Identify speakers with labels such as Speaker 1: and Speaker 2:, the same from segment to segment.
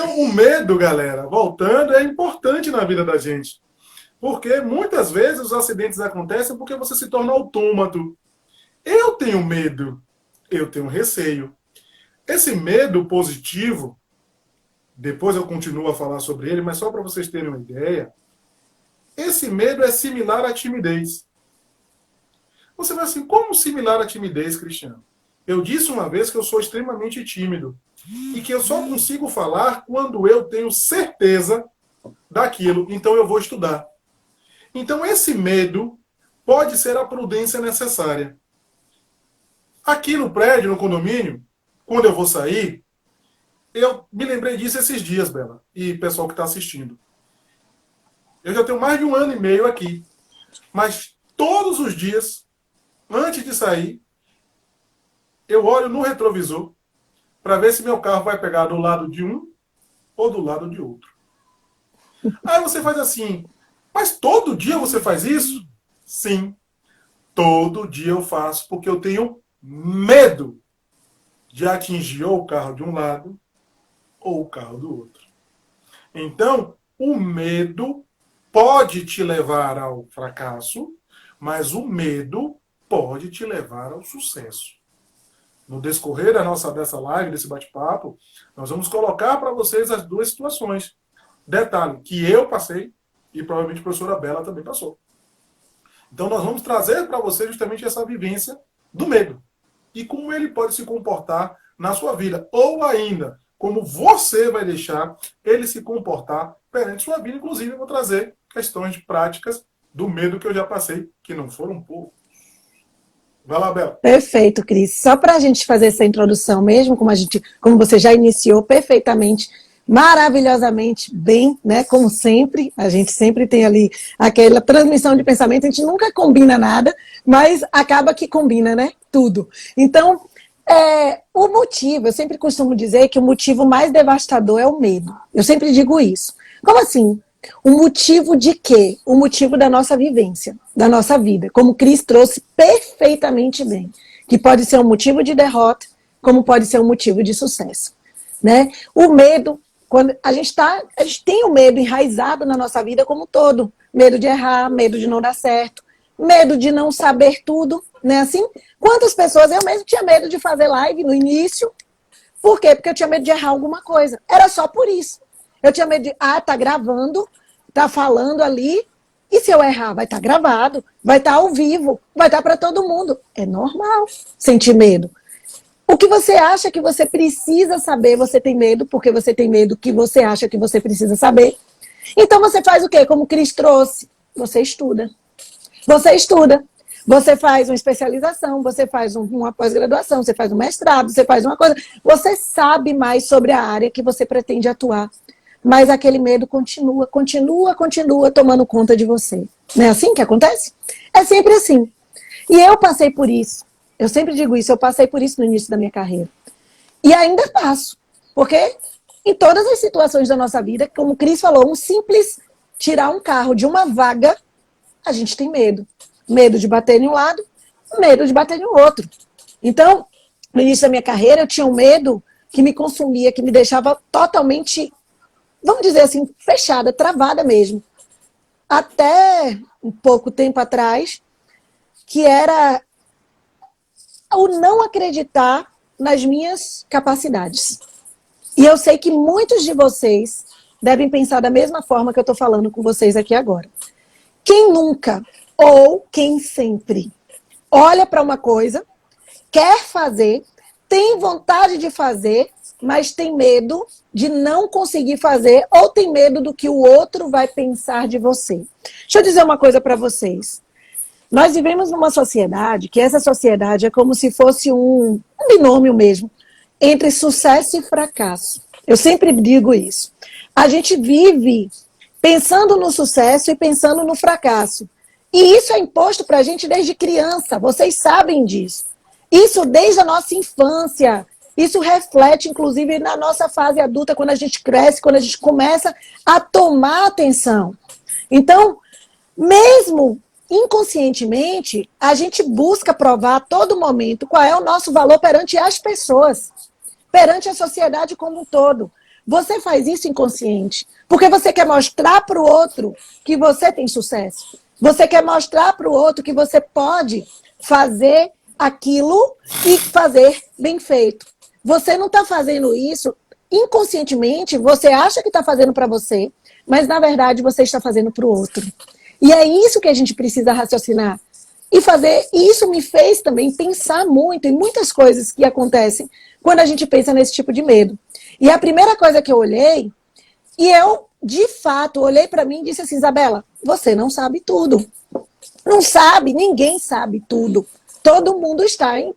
Speaker 1: Então, o medo, galera, voltando, é importante na vida da gente. Porque muitas vezes os acidentes acontecem porque você se torna autômato. Eu tenho medo, eu tenho receio. Esse medo positivo, depois eu continuo a falar sobre ele, mas só para vocês terem uma ideia, esse medo é similar à timidez. Você vai assim, como similar à timidez, Cristiano? Eu disse uma vez que eu sou extremamente tímido e que eu só consigo falar quando eu tenho certeza daquilo, então eu vou estudar. Então esse medo pode ser a prudência necessária. Aqui no prédio, no condomínio, quando eu vou sair, eu me lembrei disso esses dias, Bela, e pessoal que está assistindo. Eu já tenho mais de 1 ano e meio aqui, mas todos os dias, antes de sair, eu olho no retrovisor para ver se meu carro vai pegar do lado de um ou do lado de outro. Aí você faz assim, mas todo dia você faz isso? Sim, todo dia eu faço, porque eu tenho medo de atingir ou o carro de um lado ou o carro do outro. Então, o medo pode te levar ao fracasso, mas o medo pode te levar ao sucesso. No decorrer dessa live, desse bate-papo, nós vamos colocar para vocês as duas situações. Detalhe, que eu passei e provavelmente a professora Bela também passou. Então nós vamos trazer para vocês justamente essa vivência do medo. E como ele pode se comportar na sua vida. Ou ainda, como você vai deixar ele se comportar perante sua vida. Inclusive, eu vou trazer questões práticas do medo que eu já passei, que não foram poucos. Vai lá, Bela.
Speaker 2: Perfeito, Cris. Só para a gente fazer essa introdução mesmo, como você já iniciou perfeitamente, maravilhosamente bem, né? Como sempre, a gente sempre tem ali aquela transmissão de pensamento, a gente nunca combina nada, mas acaba que combina, né? Tudo. Então, o motivo, eu sempre costumo dizer que o motivo mais devastador é o medo. Eu sempre digo isso. Como assim? O motivo de quê? O motivo da nossa vivência, da nossa vida, como Cris trouxe perfeitamente bem, que pode ser um motivo de derrota, como pode ser um motivo de sucesso, né? O medo, quando a gente tem o medo enraizado na nossa vida como um todo, medo de errar, medo de não dar certo, medo de não saber tudo, né? Assim, quantas pessoas, eu mesmo tinha medo de fazer live no início, por quê? Porque eu tinha medo de errar alguma coisa, era só por isso. Eu tinha medo de, tá gravando, tá falando ali, e se eu errar, vai estar gravado, vai estar ao vivo, vai estar para todo mundo. É normal sentir medo. O que você acha que você precisa saber, você tem medo, porque você tem medo que você acha que você precisa saber. Então você faz o quê? Como o Cris trouxe, você estuda. Você estuda. Você faz uma especialização, você faz uma pós-graduação, você faz um mestrado, você faz uma coisa. Você sabe mais sobre a área que você pretende atuar. Mas aquele medo continua tomando conta de você. Não é assim que acontece? É sempre assim. E eu passei por isso. Eu sempre digo isso, eu passei por isso no início da minha carreira. E ainda passo. Porque em todas as situações da nossa vida, como o Cris falou, um simples tirar um carro de uma vaga, a gente tem medo. Medo de bater em um lado, medo de bater no outro. Então, no início da minha carreira, eu tinha um medo que me consumia, que me deixava totalmente, vamos dizer assim, fechada, travada mesmo. Até um pouco tempo atrás, que era o não acreditar nas minhas capacidades. E eu sei que muitos de vocês devem pensar da mesma forma que eu estou falando com vocês aqui agora. Quem nunca ou quem sempre olha para uma coisa, quer fazer, tem vontade de fazer, mas tem medo de não conseguir fazer ou tem medo do que o outro vai pensar de você. Deixa eu dizer uma coisa para vocês. Nós vivemos numa sociedade que essa sociedade é como se fosse um binômio mesmo entre sucesso e fracasso. Eu sempre digo isso. A gente vive pensando no sucesso e pensando no fracasso. E isso é imposto para a gente desde criança, vocês sabem disso. Isso desde a nossa infância. Isso reflete, inclusive, na nossa fase adulta, quando a gente cresce, quando a gente começa a tomar atenção. Então, mesmo inconscientemente, a gente busca provar a todo momento qual é o nosso valor perante as pessoas, perante a sociedade como um todo. você faz isso inconsciente. Porque você quer mostrar para o outro que você tem sucesso. Você quer mostrar para o outro que você pode fazer aquilo e fazer bem feito. Você não está fazendo isso inconscientemente, você acha que está fazendo para você, mas na verdade você está fazendo para o outro. E é isso que a gente precisa raciocinar. E isso me fez também pensar muito em muitas coisas que acontecem quando a gente pensa nesse tipo de medo. E a primeira coisa que eu olhei, e eu, de fato, olhei para mim e disse assim, Isabela, você não sabe tudo. Não sabe, ninguém sabe tudo. Todo mundo está em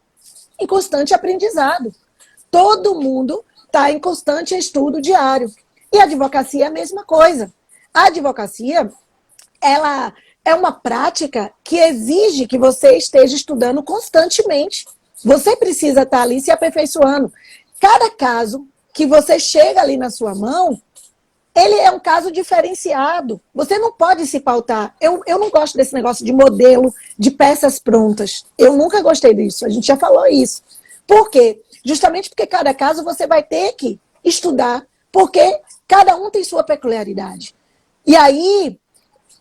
Speaker 2: constante aprendizado. Todo mundo está em constante estudo diário. E a advocacia é a mesma coisa. A advocacia, ela é uma prática que exige que você esteja estudando constantemente. Você precisa estar ali se aperfeiçoando. Cada caso que você chega ali na sua mão, ele é um caso diferenciado. Você não pode se pautar. Eu não gosto desse negócio de modelo, de peças prontas. Eu nunca gostei disso. A gente já falou isso. Por quê? Justamente porque cada caso você vai ter que estudar, porque cada um tem sua peculiaridade. E aí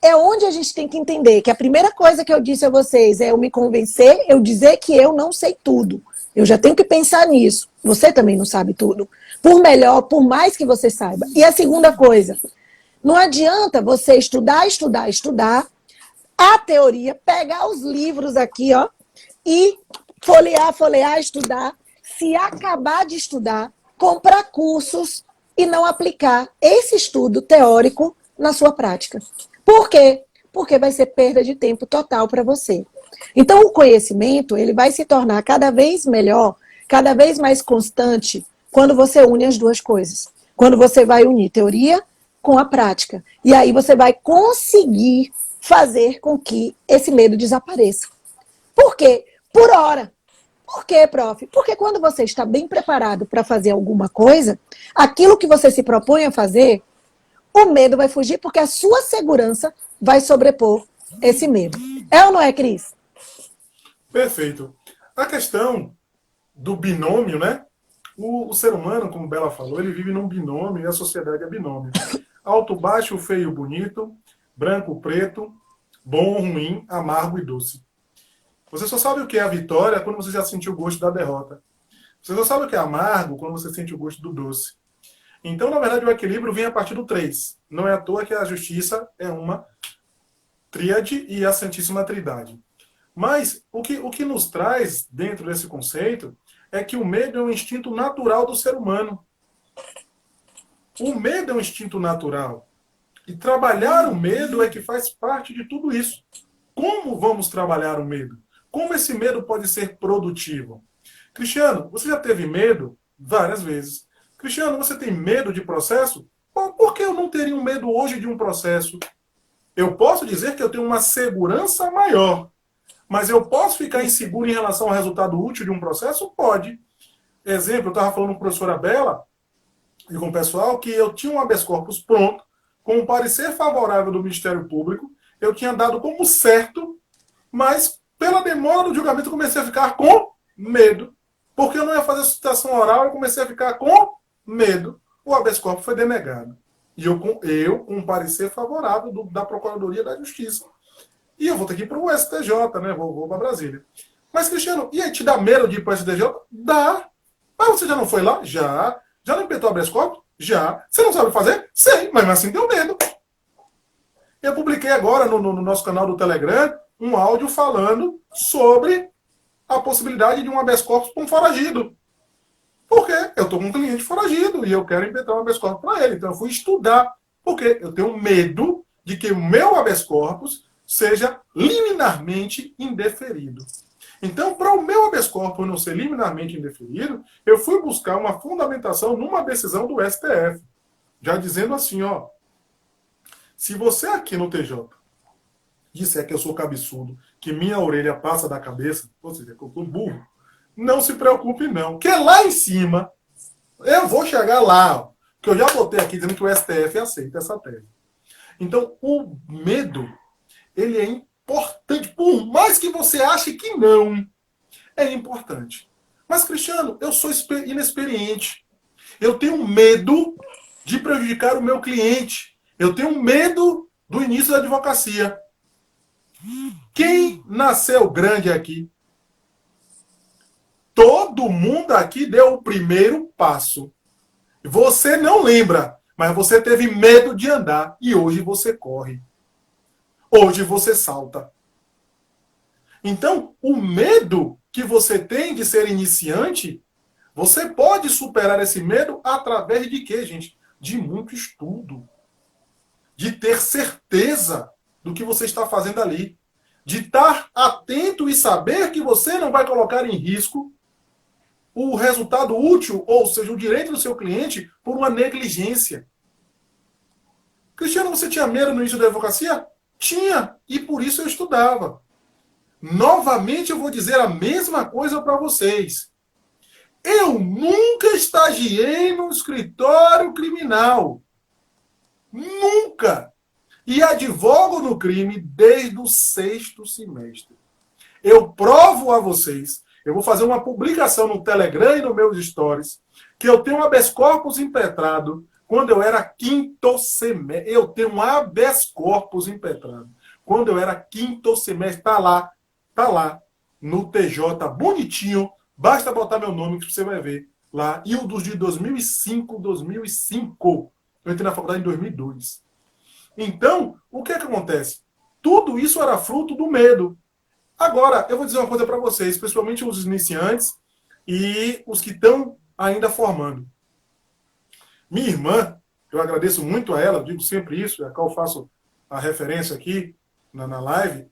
Speaker 2: é onde a gente tem que entender que a primeira coisa que eu disse a vocês é eu me convencer, eu dizer que eu não sei tudo. Eu já tenho que pensar nisso. Você também não sabe tudo. Por melhor, por mais que você saiba. E a segunda coisa, não adianta você estudar a teoria, pegar os livros aqui, ó, e folhear, estudar, se acabar de estudar, comprar cursos e não aplicar esse estudo teórico na sua prática. Por quê? Porque vai ser perda de tempo total para você. Então, o conhecimento, ele vai se tornar cada vez melhor, cada vez mais constante, quando você une as duas coisas. Quando você vai unir teoria com a prática. E aí você vai conseguir fazer com que esse medo desapareça. Por quê? Por hora. Por quê, prof? Porque quando você está bem preparado para fazer alguma coisa, aquilo que você se propõe a fazer, o medo vai fugir porque a sua segurança vai sobrepor esse medo. É ou não é, Cris?
Speaker 1: Perfeito. A questão do binômio, né? O ser humano, como Bela falou, ele vive num binômio e a sociedade é binômio. Alto, baixo, feio, bonito, branco, preto, bom, ruim, amargo e doce. Você só sabe o que é a vitória quando você já sentiu o gosto da derrota. Você só sabe o que é amargo quando você sente o gosto do doce. Então, na verdade, o equilíbrio vem a partir do 3. Não é à toa que a justiça é uma tríade e a Santíssima Trindade. Mas o que nos traz dentro desse conceito é que o medo é um instinto natural do ser humano. O medo é um instinto natural. E trabalhar o medo é que faz parte de tudo isso. Como vamos trabalhar o medo? Como esse medo pode ser produtivo? Cristiano, você já teve medo? Várias vezes. Cristiano, você tem medo de processo? Por que eu não teria um medo hoje de um processo? Eu posso dizer que eu tenho uma segurança maior. Mas eu posso ficar inseguro em relação ao resultado útil de um processo? Pode. Exemplo, eu estava falando com a professora Bela e com o pessoal que eu tinha um habeas corpus pronto, com um parecer favorável do Ministério Público, eu tinha dado como certo, mas pela demora do julgamento eu comecei a ficar com medo. Porque eu não ia fazer sustentação oral, eu comecei a ficar com medo. O habeas corpus foi denegado. E eu com um parecer favorável da Procuradoria da Justiça. E eu vou ter que ir para o STJ, né? Vou para Brasília. Mas, Cristiano, e aí te dá medo de ir para o STJ? Dá. Mas você já não foi lá? Já. Já não impetrou habeas corpus? Já. Você não sabe fazer? Sei, mas assim deu medo. Eu publiquei agora no nosso canal do Telegram um áudio falando sobre a possibilidade de um habeas corpus para um foragido. Por quê? Eu estou com um cliente foragido e eu quero impetrar um habeas corpus para ele. Então eu fui estudar. Porque eu tenho medo de que o meu habeas corpus seja liminarmente indeferido. Então, para o meu habeas corpus não ser liminarmente indeferido, eu fui buscar uma fundamentação numa decisão do STF. Já dizendo assim, ó, se você aqui no TJ disser que eu sou cabeçudo, que minha orelha passa da cabeça, ou seja, que eu sou burro, não se preocupe não, que lá em cima, eu vou chegar lá, ó, que eu já botei aqui dizendo que o STF aceita essa tese. Então, o medo, ele é importante, por mais que você ache que não, é importante. Mas, Cristiano, eu sou inexperiente. Eu tenho medo de prejudicar o meu cliente. Eu tenho medo do início da advocacia. Quem nasceu grande aqui? Todo mundo aqui deu o primeiro passo. Você não lembra, mas você teve medo de andar e hoje você corre. Hoje você salta. Então, o medo que você tem de ser iniciante, você pode superar esse medo através de quê, gente? De muito estudo. De ter certeza do que você está fazendo ali. De estar atento e saber que você não vai colocar em risco o resultado útil, ou seja, o direito do seu cliente, por uma negligência. Cristiano, você tinha medo no início da advocacia? Tinha, e por isso eu estudava. Novamente eu vou dizer a mesma coisa para vocês. Eu nunca estagiei no escritório criminal. Nunca. E advogo no crime desde o 6º semestre. Eu provo a vocês, eu vou fazer uma publicação no Telegram e nos meus stories, que eu tenho um habeas corpus impetrado quando eu era 5º semestre. Eu tenho um habeas corpus impetrado quando eu era 5º semestre. Tá lá, no TJ, bonitinho. Basta botar meu nome que você vai ver lá. E o dos de 2005. Eu entrei na faculdade em 2002. Então, o que é que acontece? Tudo isso era fruto do medo. Agora, eu vou dizer uma coisa para vocês, principalmente os iniciantes e os que estão ainda formando. Minha irmã, eu agradeço muito a ela, digo sempre isso, a qual eu faço a referência aqui na live.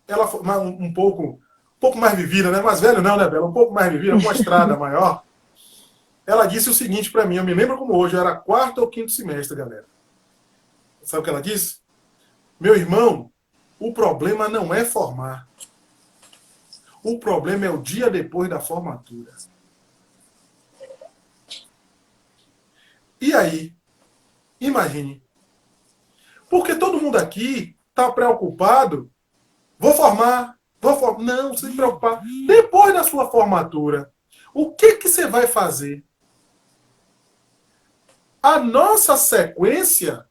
Speaker 1: Ela foi um pouco mais vivida, né? Mais velho não, né, Bela? Um pouco mais vivida, com uma estrada maior. Ela disse o seguinte para mim, eu me lembro como hoje, eu era 4º ou 5º semestre, galera. Sabe o que ela disse? Meu irmão, o problema não é formar. O problema é o dia depois da formatura. E aí, imagine. Porque todo mundo aqui está preocupado. Vou formar. Não, você tem que se preocupar. Depois da sua formatura, o que você vai fazer? A nossa sequência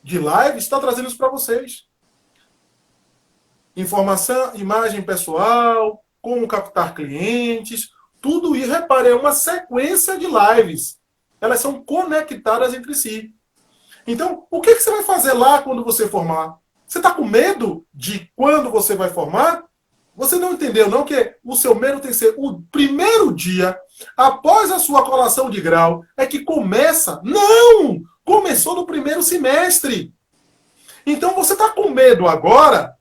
Speaker 1: de live está trazendo isso para vocês. Informação, imagem pessoal, como captar clientes, tudo isso, repare, é uma sequência de lives. Elas são conectadas entre si. Então, o que você vai fazer lá quando você formar? Você está com medo de quando você vai formar? Você não entendeu, não? Que o seu medo tem que ser o primeiro dia, após a sua colação de grau, é que começa. Não! Começou no 1º semestre. Então, você está com medo agora,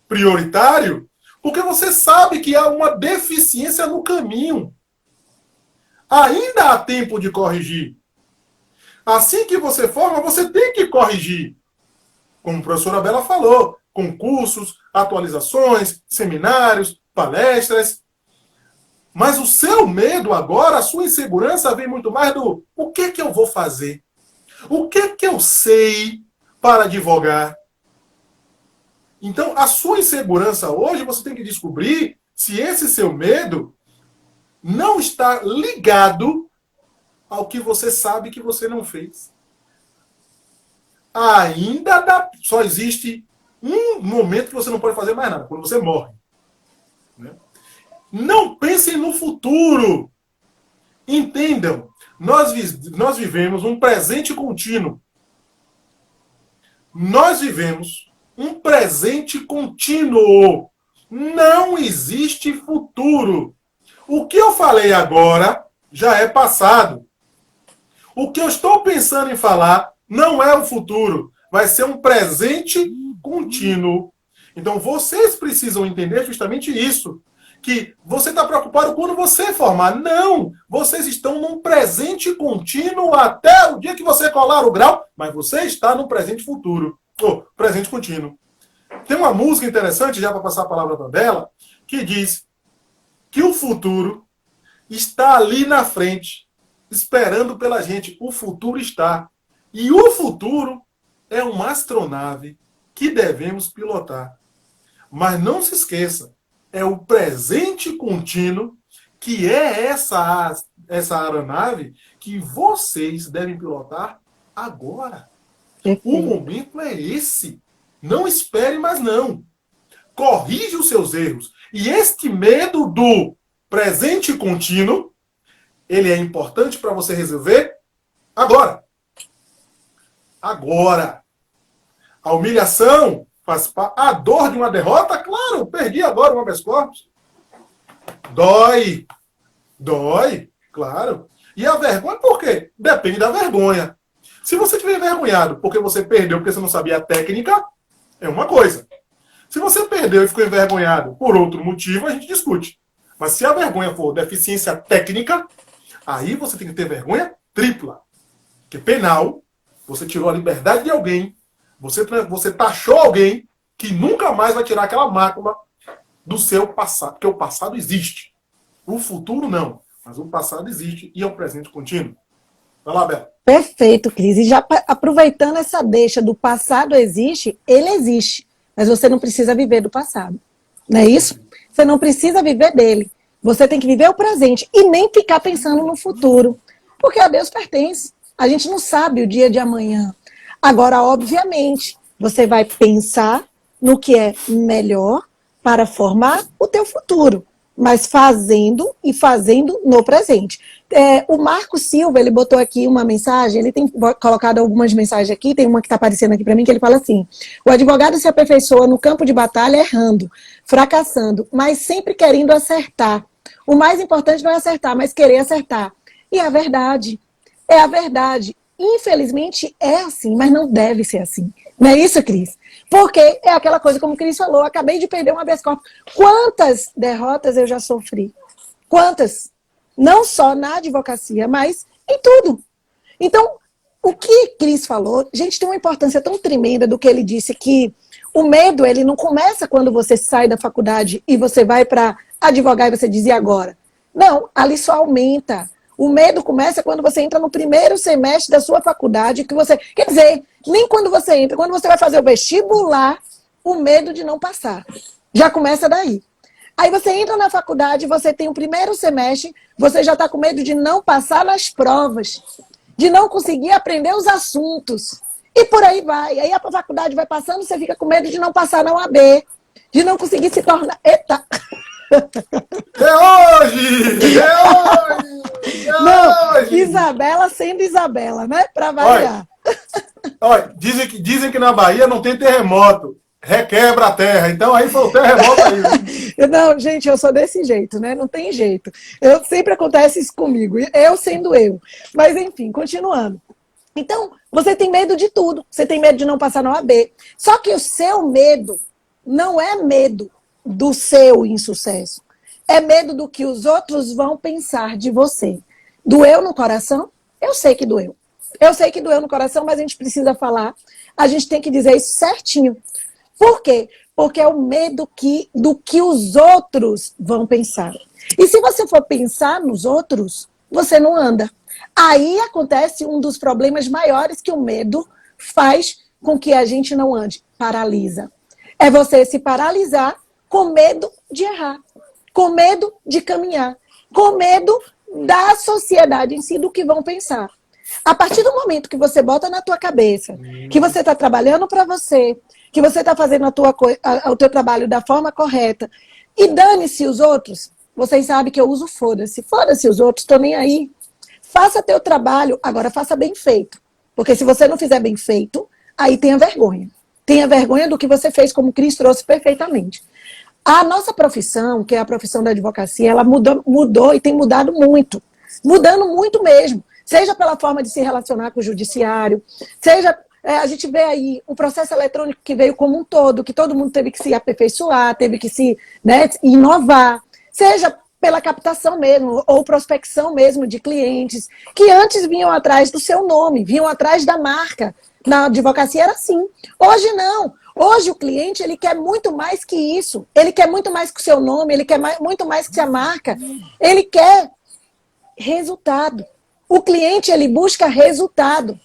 Speaker 1: prioritário, porque você sabe que há uma deficiência no caminho. Ainda há tempo de corrigir. Assim que você forma, você tem que corrigir. Como a professora Bela falou, concursos, atualizações, seminários, palestras. Mas o seu medo agora, a sua insegurança vem muito mais do o que eu vou fazer? O que eu sei para advogar? Então, a sua insegurança hoje, você tem que descobrir se esse seu medo não está ligado ao que você sabe que você não fez. Só existe um momento que você não pode fazer mais nada, quando você morre. Né? Não pensem no futuro. Entendam, nós vivemos um presente contínuo. Nós vivemos um presente contínuo. Não existe futuro. O que eu falei agora já é passado. O que eu estou pensando em falar não é o futuro. Vai ser um presente contínuo. Então, vocês precisam entender justamente isso. Que você está preocupado quando você formar. Não! Vocês estão num presente contínuo até o dia que você colar o grau, mas você está num presente futuro. Presente contínuo. Tem uma música interessante, já para passar a palavra para Bela, que diz que o futuro está ali na frente, esperando pela gente. O futuro está. E o futuro é uma astronave que devemos pilotar. Mas não se esqueça, é o presente contínuo que é essa aeronave que vocês devem pilotar agora. O
Speaker 2: Perfeito.
Speaker 1: momento é esse. Não espere mais não. Corrige os seus erros. E este medo do presente contínuo, ele é importante para você resolver agora. Agora. A humilhação faz parte. A dor de uma derrota, claro, perdi agora o habeas corpus. Dói. Dói, claro. E a vergonha, por quê? Depende da vergonha. Se você estiver envergonhado porque você perdeu, porque você não sabia a técnica, é uma coisa. Se você perdeu e ficou envergonhado por outro motivo, a gente discute. Mas se a vergonha for deficiência técnica, aí você tem que ter vergonha tripla. Porque penal, você tirou a liberdade de alguém, você taxou alguém que nunca mais vai tirar aquela mácula do seu passado. Porque o passado existe. O futuro não. Mas o passado existe e é um presente contínuo. Vai lá, Bela.
Speaker 2: Perfeito, Cris. E já aproveitando essa deixa do passado existe, ele existe. Mas você não precisa viver do passado. Não é isso? Você não precisa viver dele. Você tem que viver o presente e nem ficar pensando no futuro. Porque a Deus pertence. A gente não sabe o dia de amanhã. Agora, obviamente, você vai pensar no que é melhor para formar o teu futuro. Mas fazendo e fazendo no presente. O Marco Silva, ele botou aqui uma mensagem, ele tem colocado algumas mensagens aqui, tem uma que está aparecendo aqui para mim, que ele fala assim: o advogado se aperfeiçoa no campo de batalha errando, fracassando, mas sempre querendo acertar. O mais importante não é acertar, mas querer acertar. E é a verdade. É a verdade. Infelizmente é assim, mas não deve ser assim. Não é isso, Cris? Porque é aquela coisa, como o Cris falou, acabei de perder um habeas corpus. Quantas derrotas eu já sofri? Quantas? Não só na advocacia, mas em tudo. Então, o que Cris falou, gente, tem uma importância tão tremenda do que ele disse, que o medo, ele não começa quando você sai da faculdade e você vai para advogar e você diz, e agora? Não, ali só aumenta. O medo começa quando você entra no primeiro semestre da sua faculdade, que você... Quer dizer, nem quando você entra, quando você vai fazer o vestibular, o medo de não passar. Já começa daí. Aí você entra na faculdade, você tem o primeiro semestre, você já está com medo de não passar nas provas, de não conseguir aprender os assuntos. E por aí vai. Aí a faculdade vai passando, você fica com medo de não passar na UAB, de não conseguir se tornar... Eita!
Speaker 1: É hoje! É hoje!
Speaker 2: Não, Isabela sendo Isabela, né? Para variar.
Speaker 1: Olha, dizem que na Bahia não tem terremoto. Requebra a terra. Então aí foi o terremoto aí.
Speaker 2: Não, gente, eu sou desse jeito, né? Não tem jeito. Sempre acontece isso comigo. Eu sendo eu. Mas, enfim, continuando. Então, você tem medo de tudo. Você tem medo de não passar na OAB. Só que o seu medo não é medo do seu insucesso. É medo do que os outros vão pensar de você. Doeu no coração? Eu sei que doeu. Eu sei que doeu no coração, mas a gente precisa falar. A gente tem que dizer isso certinho. Por quê? Porque é o medo do que os outros vão pensar. E se você for pensar nos outros, você não anda. Aí acontece um dos problemas maiores que o medo faz com que a gente não ande. Paralisa. É você se paralisar com medo de errar, com medo de caminhar, com medo da sociedade em si, do que vão pensar. A partir do momento que você bota na tua cabeça que você está trabalhando para você, que você está fazendo o teu trabalho da forma correta, e dane-se os outros, vocês sabem que eu uso foda-se. Foda-se os outros, estou nem aí. Faça teu trabalho, agora faça bem feito. Porque se você não fizer bem feito, aí tenha vergonha. Tenha vergonha do que você fez, como o Cris trouxe perfeitamente. A nossa profissão, que é a profissão da advocacia, ela mudou e tem mudado muito. Mudando muito mesmo. Seja pela forma de se relacionar com o judiciário, seja... a gente vê aí o processo eletrônico que veio como um todo, que todo mundo teve que se aperfeiçoar, teve que se inovar, seja pela captação mesmo, ou prospecção mesmo de clientes, que antes vinham atrás do seu nome, vinham atrás da marca. Na advocacia era assim. Hoje não. Hoje o cliente, ele quer muito mais que isso. Ele quer muito mais que o seu nome, ele quer muito mais que a marca. Ele quer resultado. O cliente, ele busca resultado.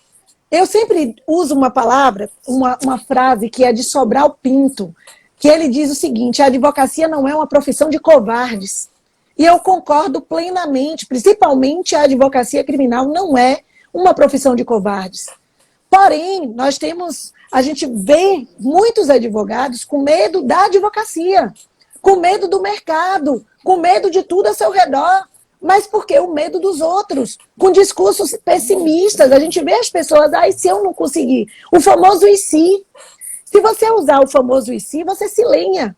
Speaker 2: Eu sempre uso uma palavra, uma frase que é de Sobral Pinto, que ele diz o seguinte: a advocacia não é uma profissão de covardes. E eu concordo plenamente, principalmente a advocacia criminal não é uma profissão de covardes. Porém, a gente vê muitos advogados com medo da advocacia, com medo do mercado, com medo de tudo ao seu redor. Mas por quê? O medo dos outros, com discursos pessimistas. A gente vê as pessoas, e se eu não conseguir? O famoso e se? Se você usar o famoso e se, você se lenha.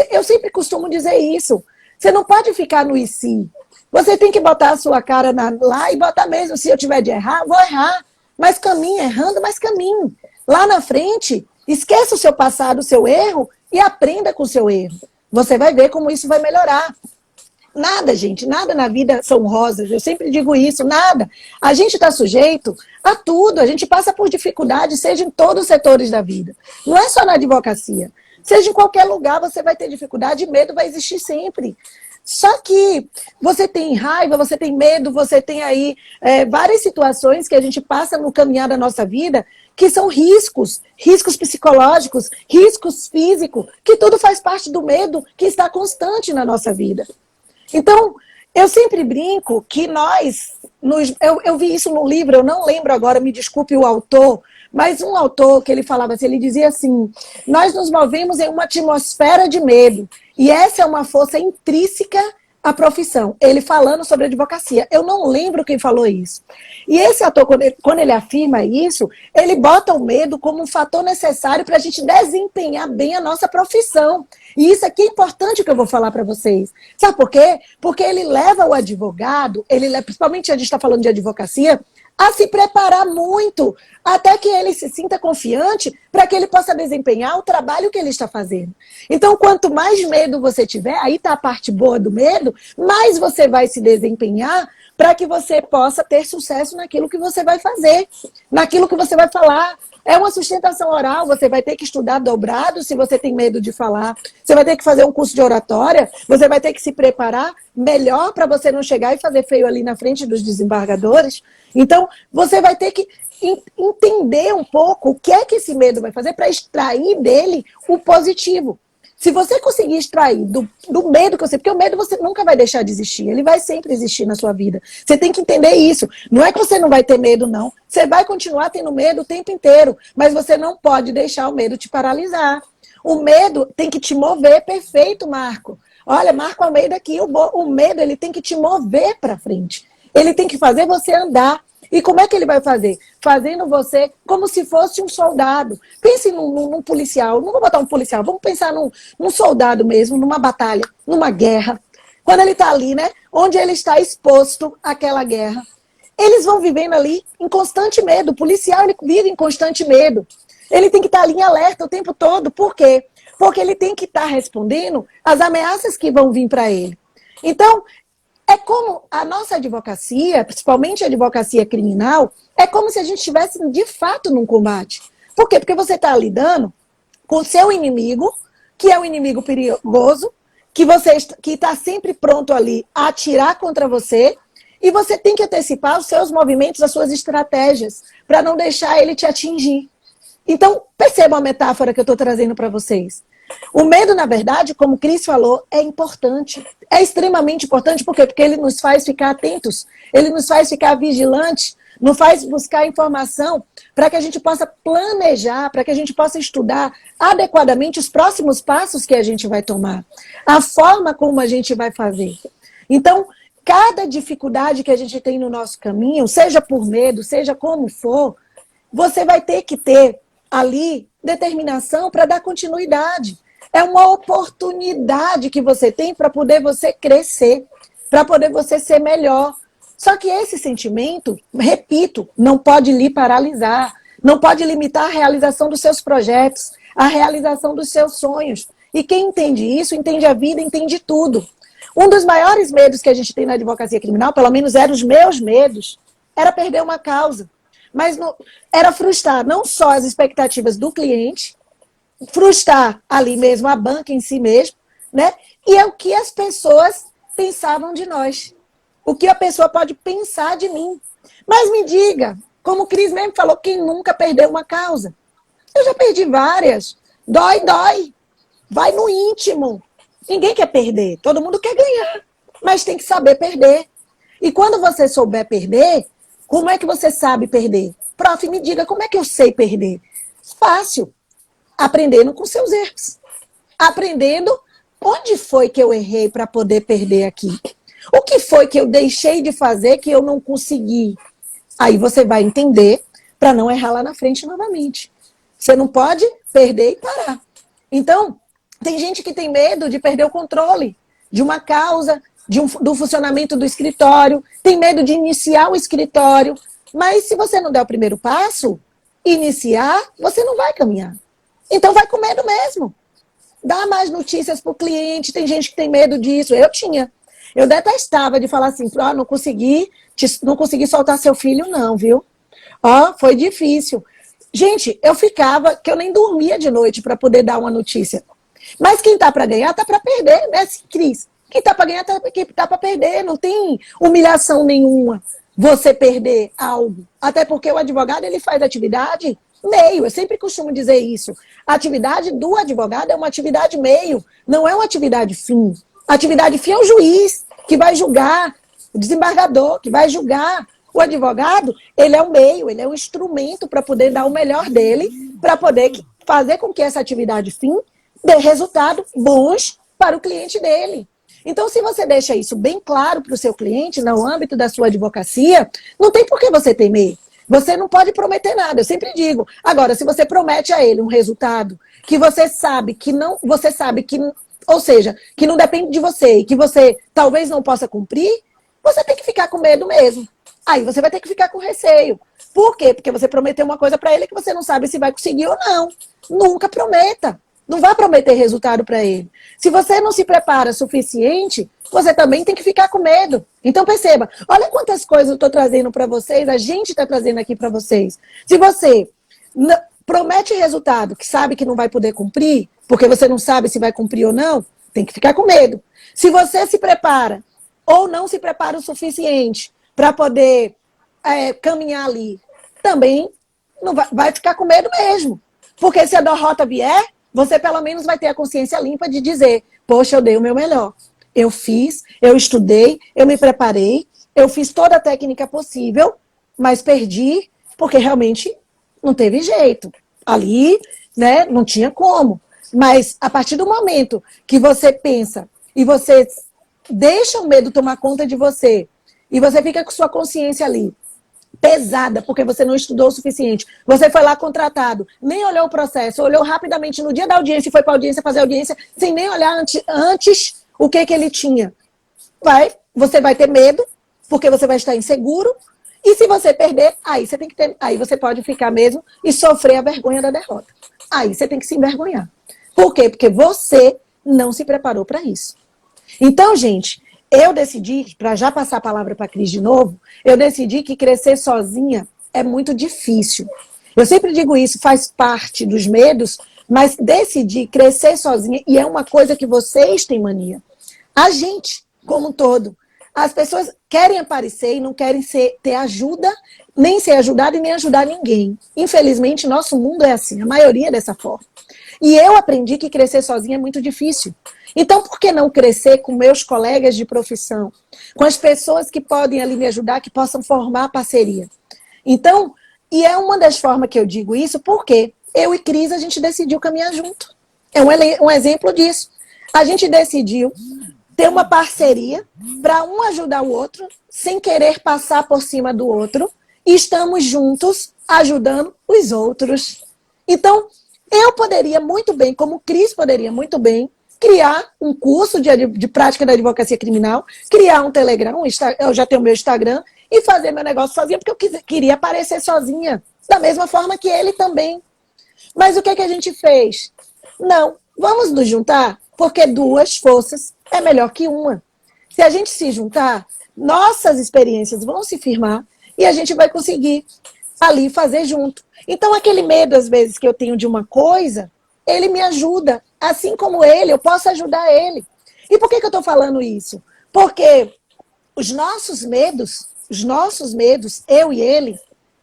Speaker 2: Eu sempre costumo dizer isso. Você não pode ficar no e se. Você tem que botar a sua cara lá e botar mesmo. Se eu tiver de errar, vou errar. Mas caminhe errando, mas caminhe. Lá na frente, esqueça o seu passado, o seu erro e aprenda com o seu erro. Você vai ver como isso vai melhorar. Nada, gente, nada na vida são rosas. Eu sempre digo isso, nada. A gente está sujeito a tudo. A gente passa por dificuldade, seja em todos os setores da vida. Não é só na advocacia. Seja em qualquer lugar, você vai ter dificuldade e medo vai existir sempre. Só que você tem raiva, você tem medo, você tem aí várias situações que a gente passa no caminhar da nossa vida que são riscos psicológicos, riscos físicos, que tudo faz parte do medo que está constante na nossa vida. Então, eu sempre brinco que eu vi isso no livro, eu não lembro agora, me desculpe o autor, mas um autor que ele falava assim, ele dizia assim, nós nos movemos em uma atmosfera de medo, e essa é uma força intrínseca à profissão. Ele falando sobre advocacia. Eu não lembro quem falou isso. E esse autor, quando ele afirma isso, ele bota o medo como um fator necessário para a gente desempenhar bem a nossa profissão. E isso aqui é importante que eu vou falar para vocês. Sabe por quê? Porque ele leva o advogado, principalmente a gente está falando de advocacia, a se preparar muito, até que ele se sinta confiante para que ele possa desempenhar o trabalho que ele está fazendo. Então, quanto mais medo você tiver, aí está a parte boa do medo, mais você vai se desempenhar para que você possa ter sucesso naquilo que você vai fazer, naquilo que você vai falar. É uma sustentação oral, você vai ter que estudar dobrado se você tem medo de falar. Você vai ter que fazer um curso de oratória, você vai ter que se preparar melhor para você não chegar e fazer feio ali na frente dos desembargadores. Então, você vai ter que entender um pouco o que é que esse medo vai fazer para extrair dele o positivo. Se você conseguir extrair do medo que você... Porque o medo você nunca vai deixar de existir. Ele vai sempre existir na sua vida. Você tem que entender isso. Não é que você não vai ter medo, não. Você vai continuar tendo medo o tempo inteiro. Mas você não pode deixar o medo te paralisar. O medo tem que te mover. Perfeito, Marco. Olha, Marco Almeida aqui. O medo ele tem que te mover para frente. Ele tem que fazer você andar. E como é que ele vai fazer? Fazendo você como se fosse um soldado. Pense num policial. Não vou botar um policial. Vamos pensar num soldado mesmo, numa batalha, numa guerra. Quando ele está ali, né? Onde ele está exposto àquela guerra. Eles vão vivendo ali em constante medo. O policial ele vive em constante medo. Ele tem que estar ali em alerta o tempo todo. Por quê? Porque ele tem que estar respondendo às ameaças que vão vir para ele. Então, é como a nossa advocacia, principalmente a advocacia criminal, é como se a gente estivesse de fato num combate. Por quê? Porque você está lidando com o seu inimigo, que é um inimigo perigoso, que está sempre pronto ali a atirar contra você, e você tem que antecipar os seus movimentos, as suas estratégias, para não deixar ele te atingir. Então, percebam a metáfora que eu estou trazendo para vocês. O medo, na verdade, como o Cris falou, é importante. É extremamente importante, por quê? Porque ele nos faz ficar atentos, ele nos faz ficar vigilantes, nos faz buscar informação para que a gente possa planejar, para que a gente possa estudar adequadamente os próximos passos que a gente vai tomar, a forma como a gente vai fazer. Então, cada dificuldade que a gente tem no nosso caminho, seja por medo, seja como for, você vai ter que ter ali determinação para dar continuidade. É uma oportunidade que você tem para poder você crescer, para poder você ser melhor. Só que esse sentimento, repito, não pode lhe paralisar, não pode limitar a realização dos seus projetos, a realização dos seus sonhos. E quem entende isso, entende a vida, entende tudo. Um dos maiores medos que a gente tem na advocacia criminal, pelo menos eram os meus medos, era perder uma causa. Mas não, era frustrar não só as expectativas do cliente, frustrar ali mesmo a banca em si mesmo, né? E é o que as pessoas pensavam de nós. O que a pessoa pode pensar de mim. Mas me diga, como o Cris mesmo falou, quem nunca perdeu uma causa? Eu já perdi várias. Dói, dói. Vai no íntimo. Ninguém quer perder, todo mundo quer ganhar. Mas tem que saber perder. E quando você souber perder, como é que você sabe perder? Prof, me diga, como é que eu sei perder? Fácil. Aprendendo com seus erros. Aprendendo onde foi que eu errei para poder perder aqui. O que foi que eu deixei de fazer que eu não consegui? Aí você vai entender para não errar lá na frente novamente. Você não pode perder e parar. Então, tem gente que tem medo de perder o controle de uma causa, do funcionamento do escritório, tem medo de iniciar o escritório, mas se você não der o primeiro passo, iniciar, você não vai caminhar. Então vai com medo mesmo. Dá mais notícias para o cliente, tem gente que tem medo disso. Eu tinha. Eu detestava de falar assim, não consegui soltar seu filho não, viu? Foi difícil. Gente, eu ficava, que eu nem dormia de noite para poder dar uma notícia. Mas quem tá para ganhar, tá para perder, né, Cris? Quem tá para ganhar, tá para perder. Não tem humilhação nenhuma você perder algo. Até porque o advogado, ele faz atividade meio. Eu sempre costumo dizer isso. A atividade do advogado é uma atividade meio, não é uma atividade fim. A atividade fim é o juiz que vai julgar, o desembargador que vai julgar. O advogado, ele é o meio, ele é o instrumento para poder dar o melhor dele, para poder fazer com que essa atividade fim dê resultados bons para o cliente dele. Então, se você deixa isso bem claro para o seu cliente, no âmbito da sua advocacia, não tem por que você temer. Você não pode prometer nada, eu sempre digo. Agora, se você promete a ele um resultado que você sabe que não, ou seja, que não depende de você e que você talvez não possa cumprir, você tem que ficar com medo mesmo. Aí você vai ter que ficar com receio. Por quê? Porque você prometeu uma coisa para ele que você não sabe se vai conseguir ou não. Nunca prometa. Não vá prometer resultado para ele. Se você não se prepara suficiente, você também tem que ficar com medo. Então perceba, olha quantas coisas eu estou trazendo para vocês, a gente está trazendo aqui para vocês. Se você promete resultado que sabe que não vai poder cumprir, porque você não sabe se vai cumprir ou não, tem que ficar com medo. Se você se prepara ou não se prepara o suficiente para poder caminhar ali, também não vai ficar com medo mesmo. Porque se a derrota vier, você pelo menos vai ter a consciência limpa de dizer, poxa, eu dei o meu melhor. Eu fiz, eu estudei, eu me preparei, eu fiz toda a técnica possível, mas perdi porque realmente não teve jeito. Ali, né, não tinha como. Mas a partir do momento que você pensa e você deixa o medo tomar conta de você e você fica com sua consciência ali pesada, porque você não estudou o suficiente. Você foi lá contratado, nem olhou o processo, olhou rapidamente no dia da audiência e foi para a audiência fazer audiência sem nem olhar antes o que ele tinha. Você vai ter medo, porque você vai estar inseguro, e se você perder, aí você pode ficar mesmo e sofrer a vergonha da derrota. Aí você tem que se envergonhar. Por quê? Porque você não se preparou para isso. Então, gente, eu decidi, para já passar a palavra para a Cris de novo, eu decidi que crescer sozinha é muito difícil. Eu sempre digo isso, faz parte dos medos, mas decidi crescer sozinha, e é uma coisa que vocês têm mania. A gente, como um todo, as pessoas querem aparecer e não querem ter ajuda, nem ser ajudada e nem ajudar ninguém. Infelizmente, nosso mundo é assim, a maioria é dessa forma. E eu aprendi que crescer sozinha é muito difícil. Então, por que não crescer com meus colegas de profissão? Com as pessoas que podem ali me ajudar, que possam formar parceria. Então, e é uma das formas que eu digo isso, porque eu e Cris, a gente decidiu caminhar junto. É um exemplo disso. A gente decidiu ter uma parceria para um ajudar o outro, sem querer passar por cima do outro, e estamos juntos ajudando os outros. Então, eu poderia muito bem, como Cris poderia muito bem, criar um curso de prática da advocacia criminal, criar um Telegram, eu já tenho meu Instagram, e fazer meu negócio sozinha, porque eu queria aparecer sozinha, da mesma forma que ele também. Mas o que a gente fez? Não, vamos nos juntar, porque duas forças é melhor que uma. Se a gente se juntar, nossas experiências vão se firmar e a gente vai conseguir ali fazer junto. Então, aquele medo, às vezes, que eu tenho de uma coisa, ele me ajuda. Assim como ele, eu posso ajudar ele. E por que eu estou falando isso? Porque os nossos medos, eu e ele,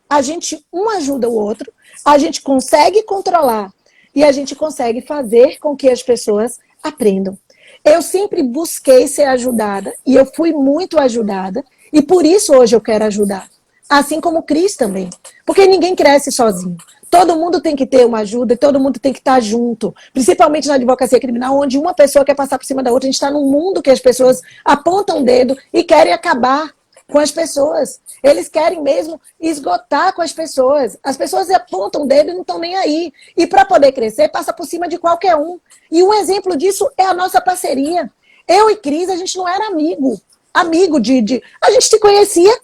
Speaker 2: a gente um ajuda o outro, a gente consegue controlar e a gente consegue fazer com que as pessoas aprendam. Eu sempre busquei ser ajudada e eu fui muito ajudada e por isso hoje eu quero ajudar. Assim como o Cris também. Porque ninguém cresce sozinho. Todo mundo tem que ter uma ajuda, todo mundo tem que estar junto. Principalmente na advocacia criminal, onde uma pessoa quer passar por cima da outra. A gente está num mundo que as pessoas apontam o dedo e querem acabar com as pessoas. Eles querem mesmo esgotar com as pessoas. As pessoas apontam o dedo e não estão nem aí. E para poder crescer, passa por cima de qualquer um. E um exemplo disso é a nossa parceria. Eu e Cris, a gente não era amigo. Amigo de... A gente se conhecia,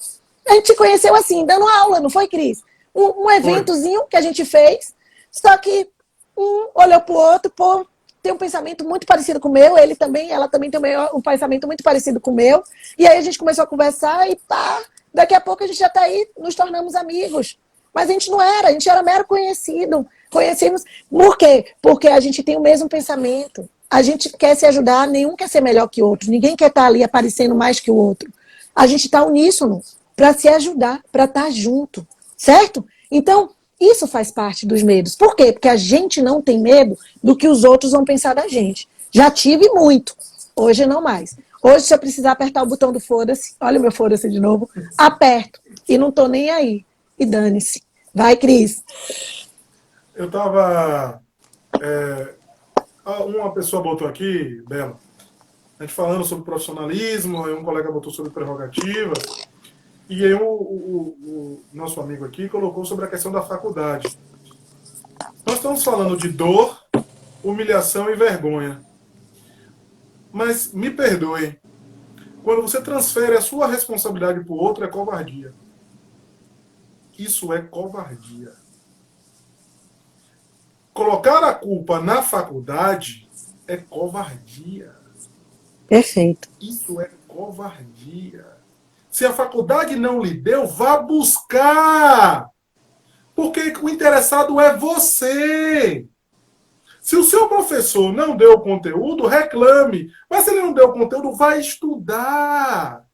Speaker 2: a gente se conheceu assim, dando aula, não foi, Cris? Um eventozinho que a gente fez, só que um olhou pro outro, pô, tem um pensamento muito parecido com o meu, ele também, ela também tem um pensamento muito parecido com o meu, e aí a gente começou a conversar e pá, daqui a pouco a gente já tá aí, nos tornamos amigos. Mas a gente não era, a gente era mero conhecido. Conhecemos. Por quê? Porque a gente tem o mesmo pensamento. A gente quer se ajudar, nenhum quer ser melhor que o outro, ninguém quer estar ali aparecendo mais que o outro. A gente está uníssono para se ajudar, para estar junto, certo? Então, isso faz parte dos medos. Por quê? Porque a gente não tem medo do que os outros vão pensar da gente. Já tive muito, hoje não mais. Hoje, se eu precisar apertar o botão do foda-se, olha o meu foda-se de novo, aperto e não tô nem aí. E dane-se. Vai, Cris.
Speaker 1: Eu estava... uma pessoa botou aqui, Bela, a gente falando sobre profissionalismo, aí um colega botou sobre prerrogativas, e aí o nosso amigo aqui colocou sobre a questão da faculdade. Nós estamos falando de dor, humilhação e vergonha. Mas me perdoe, quando você transfere a sua responsabilidade para o outro, é covardia. Isso é covardia. Colocar a culpa na faculdade é covardia.
Speaker 2: Perfeito.
Speaker 1: Isso é covardia. Se a faculdade não lhe deu, vá buscar. Porque o interessado é você. Se o seu professor não deu o conteúdo, reclame. Mas se ele não deu o conteúdo, vai estudar.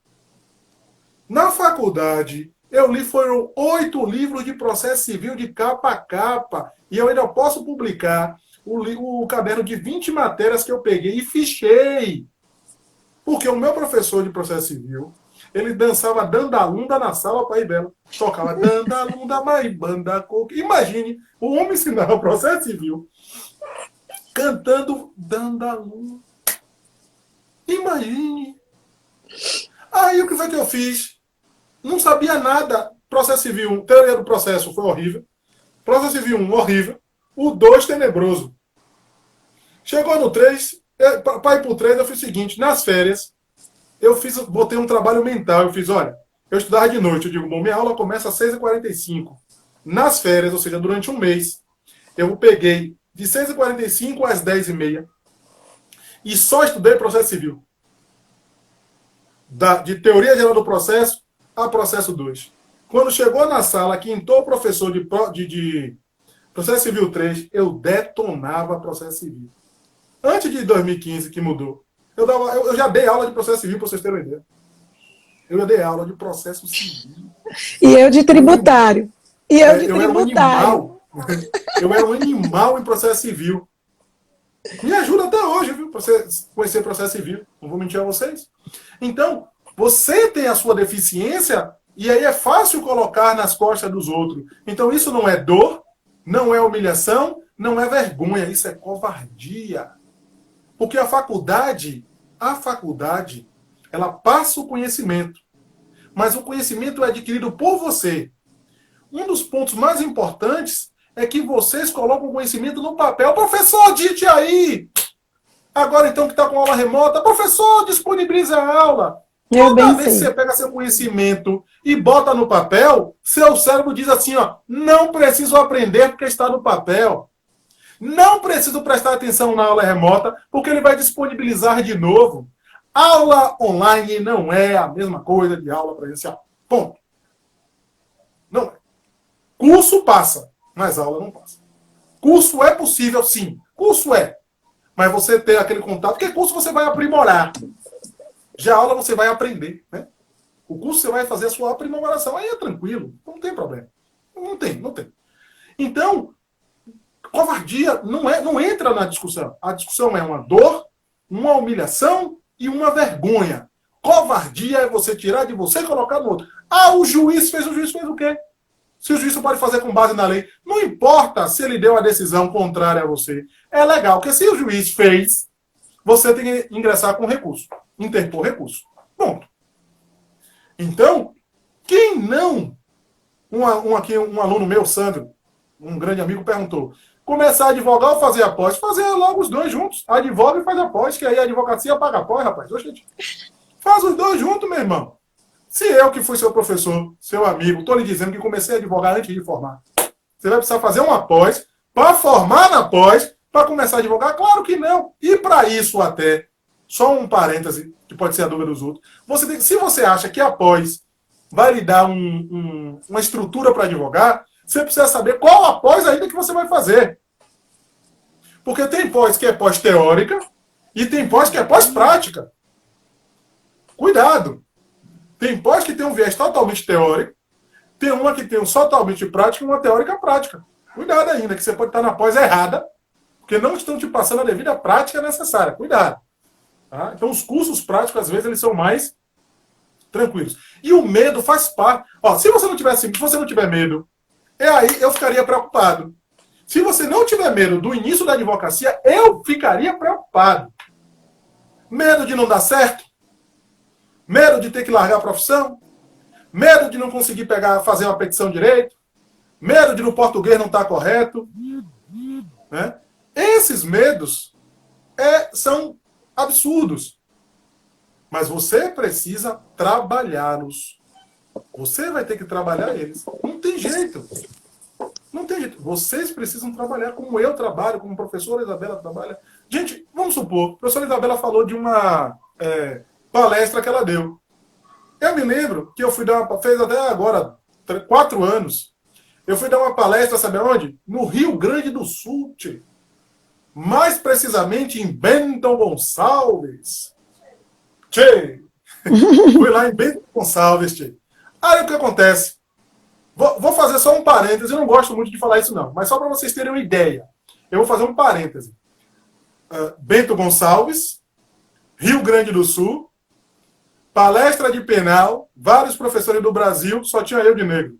Speaker 1: Na faculdade, eu li foram 8 livros de processo civil de capa a capa. E eu ainda posso publicar o caderno de 20 matérias que eu peguei e fichei. Porque o meu professor de processo civil, ele dançava dandalunda na sala para ir bela. Tocava dandalunda, maibanda, coco. Imagine, o homem ensinava processo civil cantando dandalunda. Imagine. Aí o que foi que eu fiz? Não sabia nada. Processo civil, teoria do processo foi horrível. Processo civil 1, horrível. O 2, tenebroso. Chegou no 3, para ir pro 3, eu fiz o seguinte, nas férias, botei um trabalho mental. Eu fiz, olha, eu estudava de noite. Eu digo, bom, minha aula começa às 6h45. Nas férias, ou seja, durante um mês, eu peguei de 6h45 às 10h30 e só estudei processo civil. De teoria geral do processo a processo 2. Quando chegou na sala, que entrou o professor de processo civil 3, eu detonava processo civil. Antes de 2015, que mudou, eu já dei aula de processo civil, para vocês terem uma ideia. Eu já dei aula de processo civil.
Speaker 2: E eu de tributário.
Speaker 1: Eu era um animal. Eu era um animal em processo civil. Me ajuda até hoje, viu? Para você conhecer processo civil. Não vou mentir a vocês. Então, você tem a sua deficiência e aí é fácil colocar nas costas dos outros. Então, isso não é dor, não é humilhação, não é vergonha. Isso é covardia. Porque a faculdade, ela passa o conhecimento. Mas o conhecimento é adquirido por você. Um dos pontos mais importantes é que vocês colocam o conhecimento no papel. Professor, dite aí! Agora, então, que está com aula remota, professor, disponibiliza a aula. Toda vez que você pega seu conhecimento e bota no papel, seu cérebro diz assim, ó, não preciso aprender porque está no papel. Não preciso prestar atenção na aula remota porque ele vai disponibilizar de novo. Aula online não é a mesma coisa de aula presencial. Ponto. Não é. Curso passa, mas aula não passa. Curso é possível, sim. Curso é. Mas você ter aquele contato, porque curso você vai aprimorar. Já aula você vai aprender, né? O curso você vai fazer a sua aprimoração. Aí é tranquilo, não tem problema. Não tem. Então, covardia não entra na discussão. A discussão é uma dor, uma humilhação e uma vergonha. Covardia é você tirar de você e colocar no outro. Ah, o juiz fez o quê? Se o juiz não pode fazer com base na lei, não importa se ele deu a decisão contrária a você. É legal, porque se o juiz fez, você tem que ingressar com recurso, interpor recurso. Ponto. Então, quem não... Um aluno meu, Sandro, um grande amigo, perguntou: começar a advogar ou fazer a pós? Fazer logo os dois juntos. Advoga e faz a pós, que aí a advocacia paga a pós, rapaz. Faz os dois juntos, meu irmão. Se eu, que fui seu professor, seu amigo, estou lhe dizendo que comecei a advogar antes de formar, você vai precisar fazer uma pós para formar na pós, para começar a advogar? Claro que não. E para isso até, só um parêntese, que pode ser a dúvida dos outros, se você acha que a pós vai lhe dar uma estrutura para advogar, você precisa saber qual a pós ainda que você vai fazer. Porque tem pós que é pós teórica e tem pós que é pós prática. Cuidado. Tem pós que tem um viés totalmente teórico, tem uma que tem um totalmente prático e uma teórica prática. Cuidado ainda, que você pode estar na pós errada, porque não estão te passando a devida prática necessária. Cuidado. Tá? Então, os cursos práticos, às vezes, eles são mais tranquilos. E o medo faz parte. Ó, se você não tiver medo, aí eu ficaria preocupado. Se você não tiver medo do início da advocacia, eu ficaria preocupado. Medo de não dar certo? Medo de ter que largar a profissão? Medo de não conseguir fazer uma petição direito? Medo de no português não estar correto? Né? Esses medos são absurdos. Mas você precisa trabalhá-los. Você vai ter que trabalhar eles. Não tem jeito. Não tem jeito. Vocês precisam trabalhar como eu trabalho, como a professora Isabela trabalha. Gente, vamos supor, a professora Isabela falou de uma palestra que ela deu. Eu me lembro que eu fui fez até agora 4 anos, eu fui dar uma palestra, sabe onde? No Rio Grande do Sul, tchê. Mais precisamente em Bento Gonçalves. Tchê! Fui lá em Bento Gonçalves, tchê. Aí o que acontece? Vou fazer só um parêntese, eu não gosto muito de falar isso não, mas só para vocês terem uma ideia. Eu vou fazer um parêntese. Bento Gonçalves, Rio Grande do Sul, palestra de penal, vários professores do Brasil, só tinha eu de negro.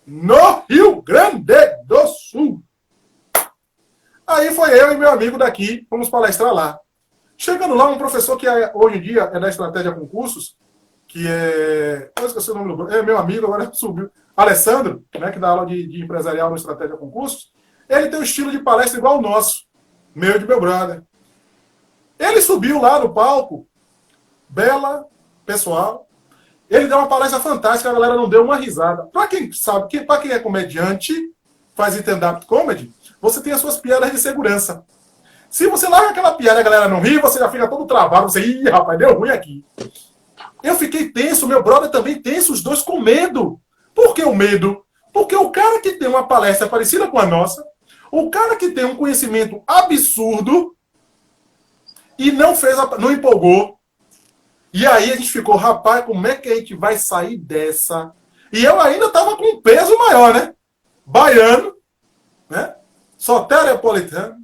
Speaker 1: No Rio Grande do Sul. Aí foi eu e meu amigo daqui, fomos palestrar lá. Chegando lá, um professor que hoje em dia é da Estratégia Concursos, que eu esqueci o nome do... É meu amigo, agora subiu. Alessandro, né, que dá aula de empresarial no Estratégia Concursos. Ele tem um estilo de palestra igual ao nosso. Meu de meu brother. Ele subiu lá no palco. Bela, pessoal. Ele deu uma palestra fantástica, a galera não deu uma risada. Para quem sabe, para quem é comediante, faz stand-up comedy, você tem as suas piadas de segurança. Se você larga aquela piada e a galera não ri, você já fica todo travado. Você, ih, rapaz, deu ruim aqui. Eu fiquei tenso, meu brother também tenso, os dois com medo. Por que o medo? Porque o cara que tem uma palestra parecida com a nossa, o cara que tem um conhecimento absurdo e não empolgou. E aí a gente ficou, rapaz, como é que a gente vai sair dessa? E eu ainda estava com um peso maior, né? Baiano, né? Soteropolitano,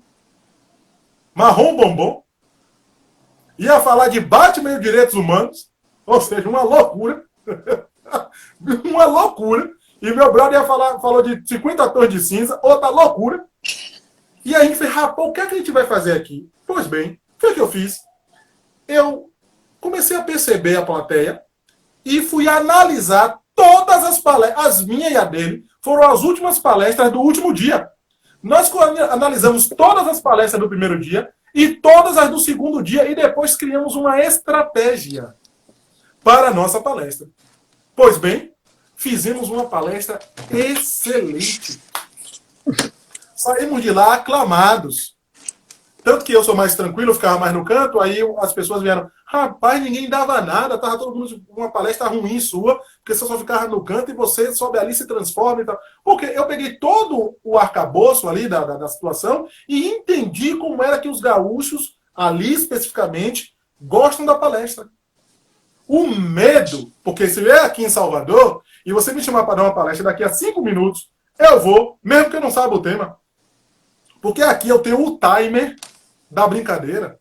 Speaker 1: marrom bombom, ia falar de Batman e direitos humanos, ou seja, uma loucura. Uma loucura. E meu brother falou de 50 tons de cinza, outra loucura. E aí a gente fez, rapaz, o que é que a gente vai fazer aqui? Pois bem, foi o que eu fiz. Eu comecei a perceber a plateia e fui analisar todas as palestras, as minhas e a dele, foram as últimas palestras do último dia. Nós analisamos todas as palestras do primeiro dia e todas as do segundo dia e depois criamos uma estratégia para a nossa palestra. Pois bem, fizemos uma palestra excelente. Saímos de lá aclamados. Tanto que eu sou mais tranquilo, eu ficava mais no canto, aí as pessoas vieram, rapaz, ninguém dava nada, estava todo mundo com uma palestra ruim sua, porque você só ficava no canto e você sobe ali, se transforma e tal. Porque eu peguei todo o arcabouço ali da situação e entendi como era que os gaúchos, ali especificamente, gostam da palestra. O medo, porque se eu é aqui em Salvador e você me chamar para dar uma palestra daqui a 5 minutos, eu vou, mesmo que eu não saiba o tema. Porque aqui eu tenho o timer da brincadeira.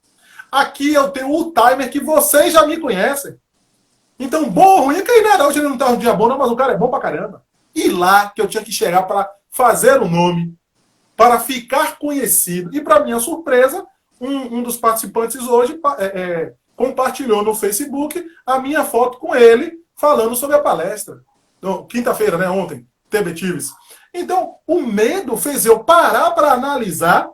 Speaker 1: aqui eu tenho o timer que vocês já me conhecem. Então, bom ou ruim, que ainda hoje ele não tá um dia bom, não, mas o cara é bom pra caramba. E lá que eu tinha que chegar para fazer o nome, para ficar conhecido. E, para minha surpresa, um dos participantes hoje compartilhou no Facebook a minha foto com ele, falando sobre a palestra. Então, quinta-feira, né? Ontem, TBTives. Então, o medo fez eu parar para analisar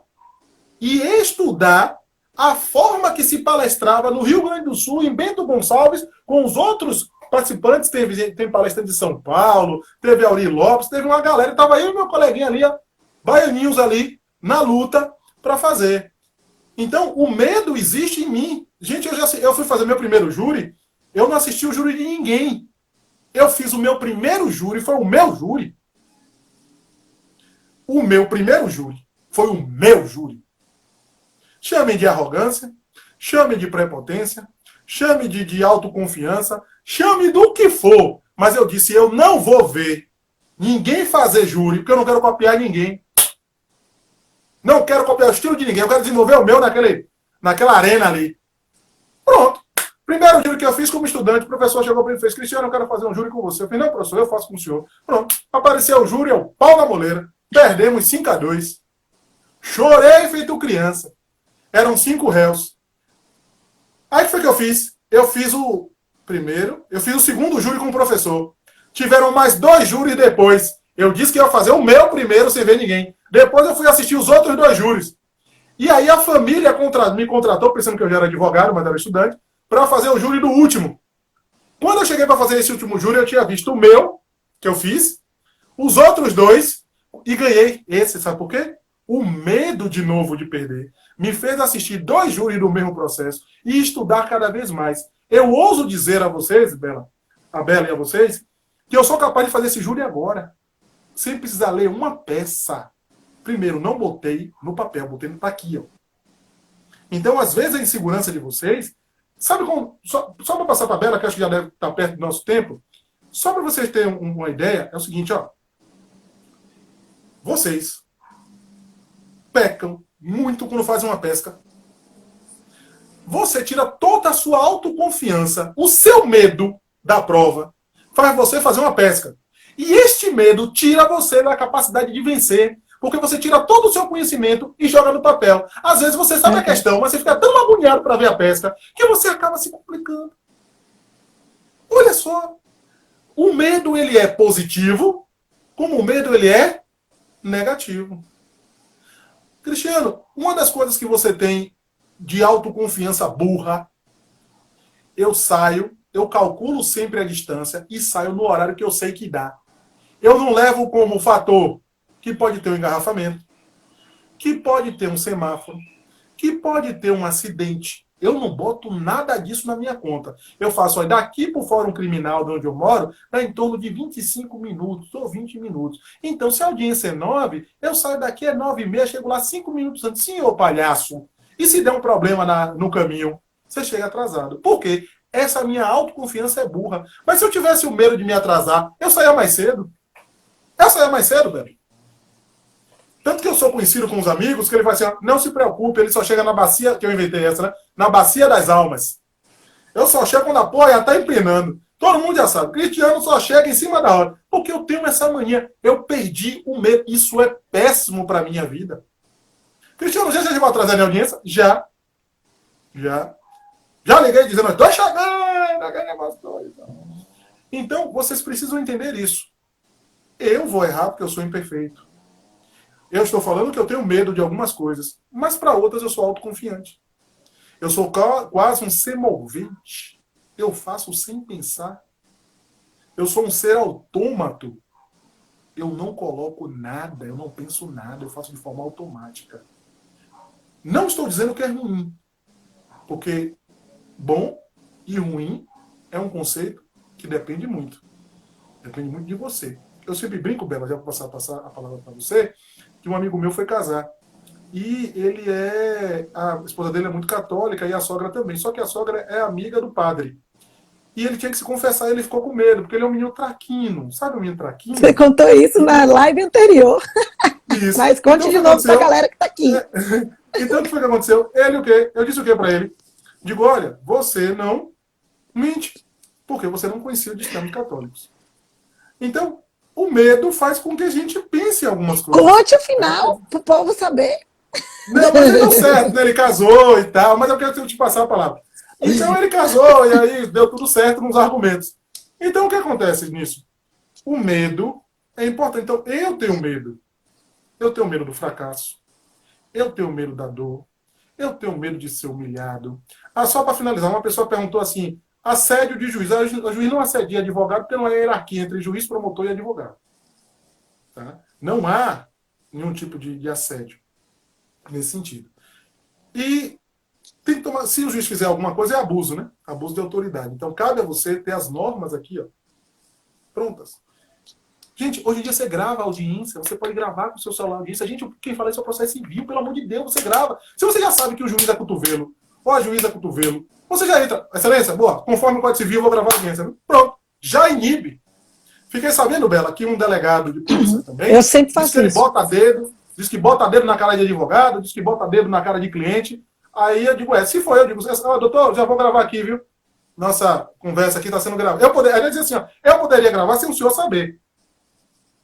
Speaker 1: e estudar a forma que se palestrava no Rio Grande do Sul, em Bento Gonçalves, com os outros participantes. Tem palestrante de São Paulo, teve Auri Lopes, teve uma galera, estava eu e meu coleguinha ali, baianinhos ali, na luta, para fazer. Então, o medo existe em mim. Gente, eu fui fazer meu primeiro júri, eu não assisti o júri de ninguém. Eu fiz o meu primeiro júri, foi o meu júri. O meu primeiro júri foi o meu júri. Chame de arrogância, chame de prepotência, chame de autoconfiança, chame do que for. Mas eu disse, eu não vou ver ninguém fazer júri, porque eu não quero copiar ninguém. Não quero copiar o estilo de ninguém, eu quero desenvolver o meu naquela arena ali. Pronto. Primeiro júri que eu fiz como estudante, o professor chegou para mim e fez, Cristiano, eu quero fazer um júri com você. Eu falei, não, professor, eu faço com o senhor. Pronto. Apareceu o júri, o pau na moleira. Perdemos 5-2. Chorei feito criança. Eram 5 réus. Aí o que foi que eu fiz? Eu fiz o segundo júri com o professor. Tiveram mais 2 júris depois. Eu disse que ia fazer o meu primeiro sem ver ninguém. Depois eu fui assistir os outros 2 júris. E aí a família me contratou, pensando que eu já era advogado, mas era estudante, para fazer o júri do último. Quando eu cheguei para fazer esse último júri, eu tinha visto o meu, que eu fiz, os outros 2, e ganhei esse. Sabe por quê? O medo de novo de perder me fez assistir 2 júris do mesmo processo e estudar cada vez mais. Eu ouso dizer a vocês, a Bela e a vocês, que eu sou capaz de fazer esse júri agora, sem precisar ler uma peça. Primeiro, não botei no papel, botei no aqui, ó. Então, às vezes, a insegurança de vocês, sabe como, só para passar para a Bela, que acho que já deve estar perto do nosso tempo, só para vocês terem uma ideia, é o seguinte, ó. Vocês pecam muito quando fazem uma pesca. Você tira toda a sua autoconfiança, o seu medo da prova, faz você fazer uma pesca. E este medo tira você da capacidade de vencer, porque você tira todo o seu conhecimento e joga no papel. Às vezes você sabe a questão, mas você fica tão agoniado para ver a pesca que você acaba se complicando. Olha só. O medo, ele é positivo, como o medo, ele é negativo. Cristiano, uma das coisas que você tem de autoconfiança burra, eu calculo sempre a distância e saio no horário que eu sei que dá. Eu não levo como fator que pode ter um engarrafamento, que pode ter um semáforo, que pode ter um acidente. Eu não boto nada disso na minha conta. Eu faço, olha, daqui para o Fórum Criminal de onde eu moro, dá em torno de 25 minutos ou 20 minutos. Então, se a audiência é 9, eu saio daqui é 9h30, chego lá 5 minutos antes. Sim, ô palhaço. E se der um problema no caminho, você chega atrasado. Por quê? Essa minha autoconfiança é burra. Mas se eu tivesse o medo de me atrasar, eu saía mais cedo. Eu saía mais cedo, velho. Tanto que eu sou conhecido com os amigos, que ele vai assim, não se preocupe, ele só chega na bacia, que eu inventei essa, né? Na bacia das almas. Eu só chego quando a porra já tá empinando. Todo mundo já sabe. Cristiano só chega em cima da hora. Porque eu tenho essa mania. Eu perdi o medo. Isso é péssimo pra minha vida. Cristiano, já chegou atrasado na audiência? Já. Já liguei dizendo, tô chegando, aquele negócio todo. Então, vocês precisam entender isso. Eu vou errar porque eu sou imperfeito. Eu estou falando que eu tenho medo de algumas coisas, mas para outras eu sou autoconfiante. Eu sou quase um semovente. Eu faço sem pensar. Eu sou um ser autômato. Eu não coloco nada, eu não penso nada, eu faço de forma automática. Não estou dizendo que é ruim, porque bom e ruim é um conceito que depende muito. Depende muito de você. Eu sempre brinco, Bela, já vou passar a palavra para você, que um amigo meu foi casar. E a esposa dele é muito católica e a sogra também. Só que a sogra é amiga do padre. E ele tinha que se confessar, ele ficou com medo, porque ele é um menino traquino. Sabe o menino traquino?
Speaker 2: Você contou isso na live anterior.
Speaker 1: Isso.
Speaker 2: Mas conte então, de novo para a galera que está aqui.
Speaker 1: Então, o que foi que aconteceu? Ele o quê? Eu disse o quê para ele? Digo, olha, você não mente, porque você não conhecia ditames católicos. Então, o medo faz com que a gente pense em algumas coisas.
Speaker 2: Conte o final, para o povo saber.
Speaker 1: Não, mas ele deu certo, né? Ele casou e tal, mas eu quero te passar a palavra. Então ele casou e aí deu tudo certo nos argumentos. Então o que acontece nisso? O medo é importante. Então eu tenho medo. Eu tenho medo do fracasso. Eu tenho medo da dor. Eu tenho medo de ser humilhado. Ah, só para finalizar, uma pessoa perguntou assim: assédio de juiz. O juiz não assedia advogado porque não é hierarquia entre juiz, promotor e advogado. Tá? Não há nenhum tipo de assédio nesse sentido. E tem que tomar, se o juiz fizer alguma coisa, é abuso, né? Abuso de autoridade. Então, cabe a você ter as normas aqui, ó, prontas. Gente, hoje em dia você grava a audiência, você pode gravar com o seu celular a audiência. Gente, quem fala isso é o processo civil, pelo amor de Deus, você grava. Se você já sabe que o juiz é cotovelo, ou a juíza é cotovelo, você já entra, excelência, boa, conforme o Código Civil, eu vou gravar a audiência. Pronto, já inibe. Fiquei sabendo, Bela, que um delegado de polícia também
Speaker 2: Eu sempre
Speaker 1: diz
Speaker 2: faço
Speaker 1: que ele
Speaker 2: isso.
Speaker 1: bota dedo, diz que bota dedo na cara de advogado, diz que bota dedo na cara de cliente. Aí eu digo, se for eu digo, doutor, já vou gravar aqui, viu? Nossa conversa aqui está sendo gravada. Ele diz assim, ó, eu poderia gravar sem o senhor saber.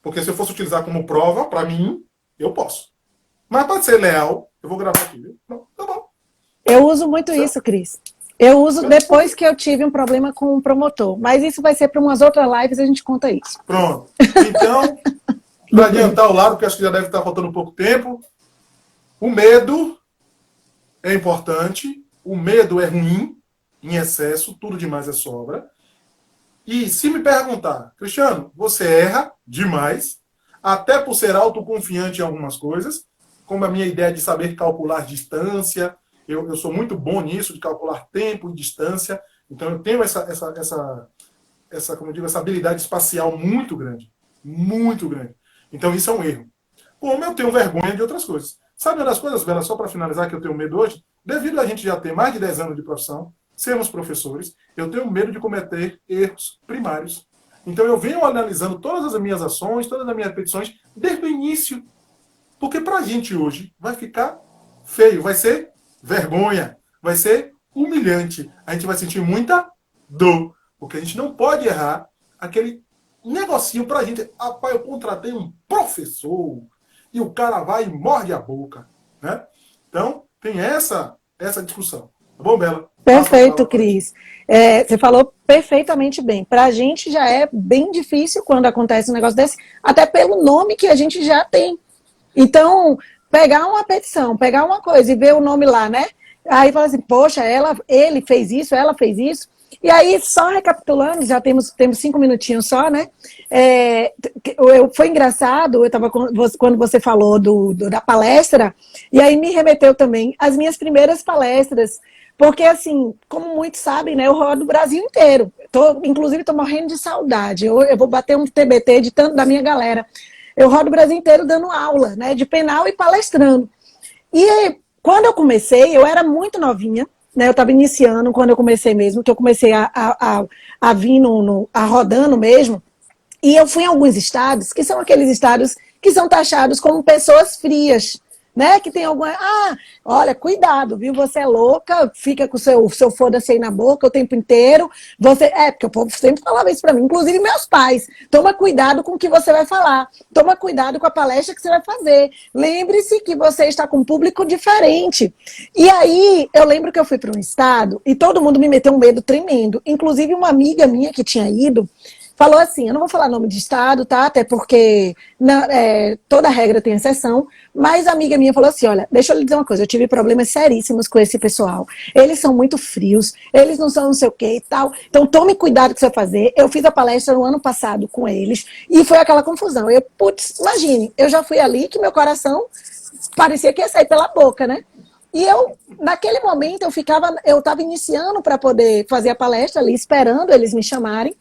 Speaker 1: Porque se eu fosse utilizar como prova, para mim, eu posso. Mas para ser leal, eu vou gravar aqui, viu? Não, tá bom.
Speaker 2: Eu uso muito isso, Cris. Eu uso depois que eu tive um problema com um promotor. Mas isso vai ser para umas outras lives, a gente conta isso.
Speaker 1: Pronto. Então, para adiantar o lado, porque acho que já deve estar faltando pouco tempo, o medo é importante, o medo é ruim, em excesso, tudo demais é sobra. E se me perguntar, Cristiano, você erra demais, até por ser autoconfiante em algumas coisas, como a minha ideia de saber calcular distância, eu sou muito bom nisso, de calcular tempo e distância, então eu tenho como eu digo, essa habilidade espacial muito grande, muito grande. Então isso é um erro. Como eu tenho vergonha de outras coisas. Sabe uma das coisas, Bela, só para finalizar, que eu tenho medo hoje? Devido a gente já ter mais de 10 anos de profissão, sermos professores, eu tenho medo de cometer erros primários. Então eu venho analisando todas as minhas ações, todas as minhas petições, desde o início. Porque para a gente hoje vai ficar feio, vai ser vergonha, vai ser humilhante. A gente vai sentir muita dor, porque a gente não pode errar aquele negocinho para a gente. Rapaz, eu contratei um professor e o cara vai e morde a boca. Né? Então, tem essa discussão. Tá bom, Bela?
Speaker 2: Perfeito, Cris. Você falou perfeitamente bem. Para a gente já é bem difícil quando acontece um negócio desse, até pelo nome que a gente já tem. Então, pegar uma petição, pegar uma coisa e ver o nome lá, né? Aí fala assim, poxa, ele fez isso, ela fez isso. E aí, só recapitulando, já temos 5 minutinhos só, né? Foi engraçado, quando você falou da palestra, e aí me remeteu também às minhas primeiras palestras, porque, assim, como muitos sabem, né, eu rodo o Brasil inteiro. Inclusive, estou morrendo de saudade. Eu vou bater um TBT de tanto da minha galera. Eu rodo o Brasil inteiro dando aula, né, de penal e palestrando. E quando eu comecei, eu era muito novinha, né, eu estava iniciando quando eu comecei mesmo, que eu comecei a vir rodando mesmo. E eu fui em alguns estados, que são aqueles estados que são taxados como pessoas frias, né? Que tem alguma. Olha, cuidado, viu? Você é louca, fica com o seu foda-se aí na boca o tempo inteiro. Porque o povo sempre falava isso pra mim, inclusive meus pais. Toma cuidado com o que você vai falar. Toma cuidado com a palestra que você vai fazer. Lembre-se que você está com um público diferente. E aí, eu lembro que eu fui para um estado e todo mundo me meteu um medo tremendo. Inclusive, uma amiga minha que tinha ido falou assim, eu não vou falar nome de estado, tá? Até porque toda regra tem exceção, mas a amiga minha falou assim, olha, deixa eu lhe dizer uma coisa, eu tive problemas seríssimos com esse pessoal. Eles são muito frios, eles não são não sei o que e tal. Então tome cuidado com o que você vai fazer. Eu fiz a palestra no ano passado com eles e foi aquela confusão. Imagine, eu já fui ali que meu coração parecia que ia sair pela boca, né? E naquele momento, eu estava iniciando para poder fazer a palestra ali, esperando eles me chamarem.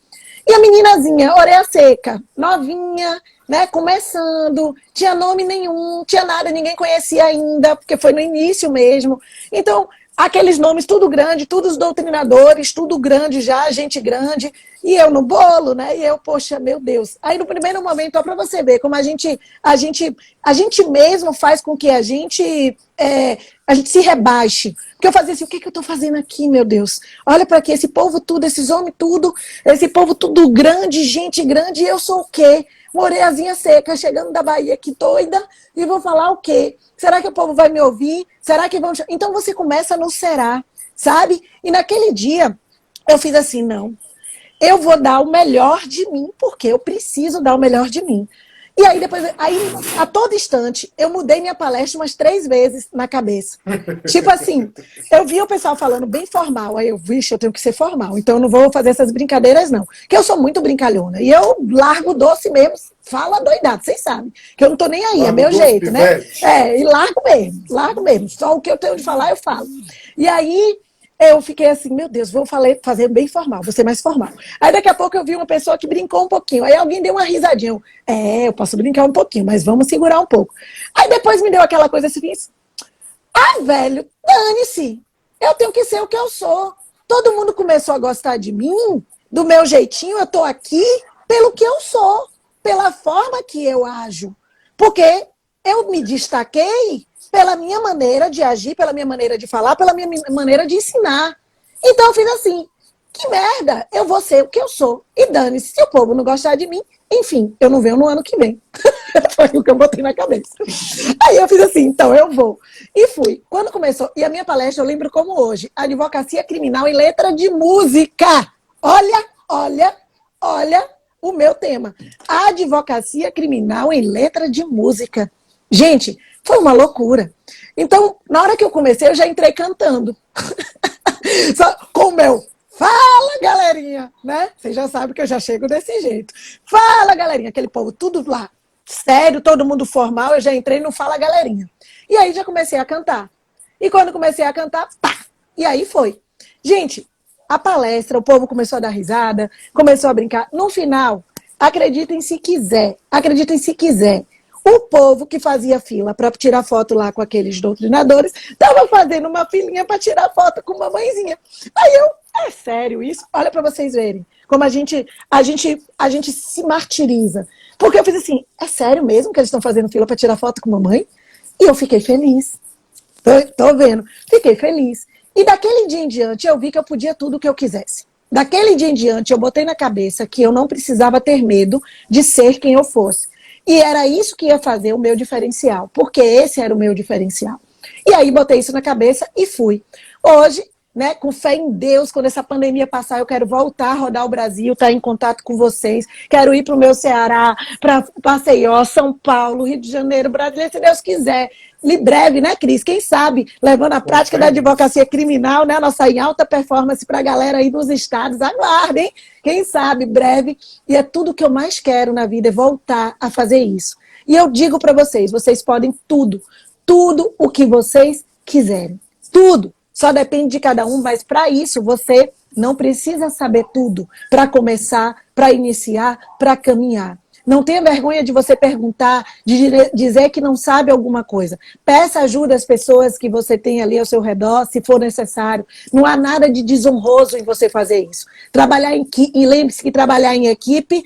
Speaker 2: E a meninazinha, orelha seca, novinha, né, começando, tinha nome nenhum, tinha nada, ninguém conhecia ainda, porque foi no início mesmo. Então, aqueles nomes tudo grande, todos os doutrinadores, tudo grande já, gente grande, e eu no bolo, né? E eu, poxa, meu Deus. Aí no primeiro momento, ó, para você ver como a gente mesmo faz com que a gente se rebaixe. Porque eu fazia assim, o que eu estou fazendo aqui, meu Deus? Olha para aqui, esse povo tudo, esses homens tudo, esse povo tudo grande, gente grande, e eu sou o quê? Moreiazinha seca, chegando da Bahia aqui doida, e vou falar o quê? Será que o povo vai me ouvir? Será que vão... Então você começa no será, sabe? E naquele dia, eu fiz assim, não, eu vou dar o melhor de mim, porque eu preciso dar o melhor de mim. E aí, depois, a todo instante, eu mudei minha palestra umas 3 vezes na cabeça. Tipo assim, eu vi o pessoal falando bem formal, aí eu, vixe, eu tenho que ser formal, então eu não vou fazer essas brincadeiras, não. Porque eu sou muito brincalhona, e eu largo doce mesmo, fala doidado, vocês sabem, que eu não tô nem aí, largo é meu jeito, né? E largo mesmo, só o que eu tenho de falar, eu falo. E aí... eu fiquei assim, meu Deus, vou fazer bem formal, vou ser mais formal. Aí daqui a pouco eu vi uma pessoa que brincou um pouquinho. Aí alguém deu uma risadinha. Eu posso brincar um pouquinho, mas vamos segurar um pouco. Aí depois me deu aquela coisa assim, velho, dane-se. Eu tenho que ser o que eu sou. Todo mundo começou a gostar de mim, do meu jeitinho, eu tô aqui pelo que eu sou, pela forma que eu ajo. Porque eu me destaquei pela minha maneira de agir, pela minha maneira de falar, pela minha maneira de ensinar. Então eu fiz assim, que merda, eu vou ser o que eu sou. E dane-se, se o povo não gostar de mim, enfim, eu não venho no ano que vem. Foi o que eu botei na cabeça. Aí eu fiz assim, então eu vou. E fui. Quando começou, e a minha palestra, eu lembro como hoje, advocacia criminal em letra de música. Olha o meu tema. Advocacia criminal em letra de música. Gente, foi uma loucura. Então, na hora que eu comecei, eu já entrei cantando. Só com o meu fala, galerinha, né? Vocês já sabem que eu já chego desse jeito. Fala, galerinha. Aquele povo tudo lá, sério, todo mundo formal, eu já entrei no fala, galerinha. E aí já comecei a cantar. E quando comecei a cantar, pá! E aí foi. Gente, a palestra, o povo começou a dar risada, começou a brincar. No final, acreditem se quiser, o povo que fazia fila para tirar foto lá com aqueles doutrinadores estava fazendo uma filinha para tirar foto com uma mãezinha. Aí é sério isso? Olha para vocês verem como a gente se martiriza. Porque eu fiz assim, é sério mesmo que eles estão fazendo fila para tirar foto com mamãe? E eu fiquei feliz. Tô vendo. Fiquei feliz. E daquele dia em diante eu vi que eu podia tudo o que eu quisesse. Daquele dia em diante eu botei na cabeça que eu não precisava ter medo de ser quem eu fosse. E era isso que ia fazer o meu diferencial, porque esse era o meu diferencial. E aí botei isso na cabeça e fui. Hoje, né, com fé em Deus, quando essa pandemia passar, eu quero voltar a rodar o Brasil, estar em contato com vocês, quero ir para o meu Ceará, para Maceió, São Paulo, Rio de Janeiro, Brasília, se Deus quiser. Em breve, né, Cris? Quem sabe, levando a prática da advocacia criminal, né, nossa em alta performance para a galera aí dos estados, aguardem, quem sabe, breve. E é tudo que eu mais quero na vida, é voltar a fazer isso. E eu digo para vocês, vocês podem tudo o que vocês quiserem, tudo. Só depende de cada um, mas para isso você não precisa saber tudo para começar, para iniciar, para caminhar. Não tenha vergonha de você perguntar, de dizer que não sabe alguma coisa. Peça ajuda às pessoas que você tem ali ao seu redor, se for necessário. Não há nada de desonroso em você fazer isso. E lembre-se que trabalhar em equipe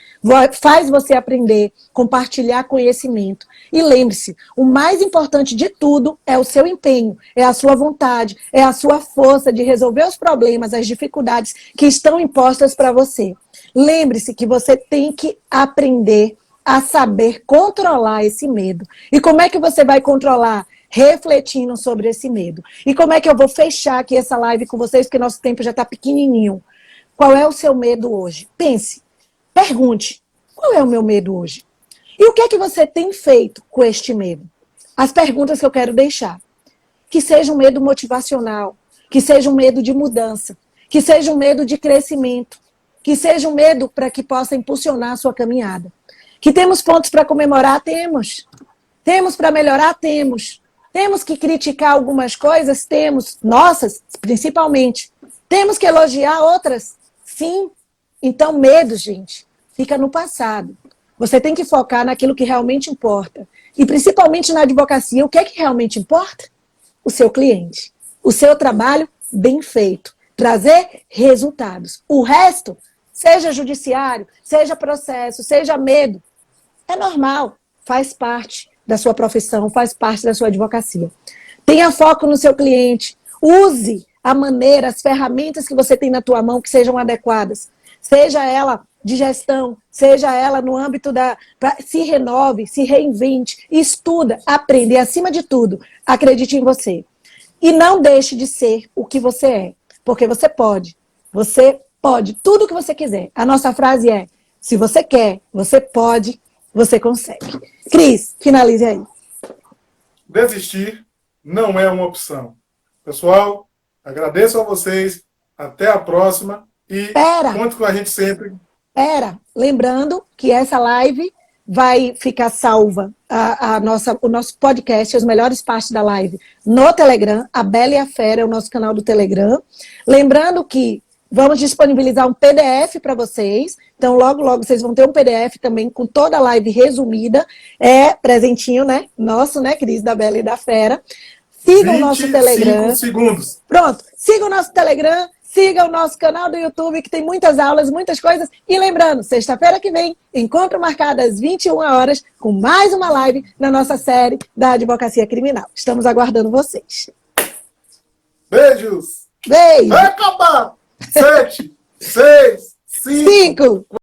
Speaker 2: faz você aprender, compartilhar conhecimento. E lembre-se, o mais importante de tudo é o seu empenho, é a sua vontade, é a sua força de resolver os problemas, as dificuldades que estão impostas para você. Lembre-se que você tem que aprender a saber controlar esse medo. E como é que você vai controlar? Refletindo sobre esse medo. E como é que eu vou fechar aqui essa live com vocês, porque nosso tempo já está pequenininho. Qual é o seu medo hoje? Pense, pergunte, qual é o meu medo hoje? E o que é que você tem feito com este medo? As perguntas que eu quero deixar. Que seja um medo motivacional, que seja um medo de mudança, que seja um medo de crescimento, que seja um medo para que possa impulsionar a sua caminhada. Que temos pontos para comemorar? Temos. Temos para melhorar? Temos. Temos que criticar algumas coisas? Temos. Nossas, principalmente. Temos que elogiar outras? Sim. Então, medo, gente, fica no passado. Você tem que focar naquilo que realmente importa. E principalmente na advocacia, o que é que realmente importa? O seu cliente. o seu trabalho bem feito, trazer resultados. O resto, seja judiciário, seja processo, seja medo, é normal, faz parte da sua profissão, faz parte da sua advocacia. Tenha foco no seu cliente, use a maneira, as ferramentas que você tem na tua mão que sejam adequadas, seja ela de gestão, seja ela no âmbito se renove, se reinvente, estuda, aprenda e, acima de tudo, acredite em você. E não deixe de ser o que você é, porque você pode tudo o que você quiser. A nossa frase é, se você quer, você pode, você consegue. Cris, finalize aí.
Speaker 1: Desistir não é uma opção. Pessoal, agradeço a vocês, até a próxima e conte com a gente sempre.
Speaker 2: Lembrando que essa live vai ficar salva, o nosso podcast, as melhores partes da live, no Telegram. A Bela e a Fera é o nosso canal do Telegram. Lembrando que vamos disponibilizar um PDF para vocês. Então, logo, logo, vocês vão ter um PDF também com toda a live resumida. É presentinho, né? Nosso, né, Cris, da Bela e da Fera. Siga o nosso Telegram.
Speaker 1: 25 segundos.
Speaker 2: Pronto. Siga o nosso Telegram. Siga o nosso canal do YouTube, que tem muitas aulas, muitas coisas. E lembrando, sexta-feira que vem, encontro marcado às 21 horas, com mais uma live na nossa série da Advocacia Criminal. Estamos aguardando vocês.
Speaker 1: Beijos.
Speaker 2: Beijo.
Speaker 1: Vai acabar. 7, 6, 5...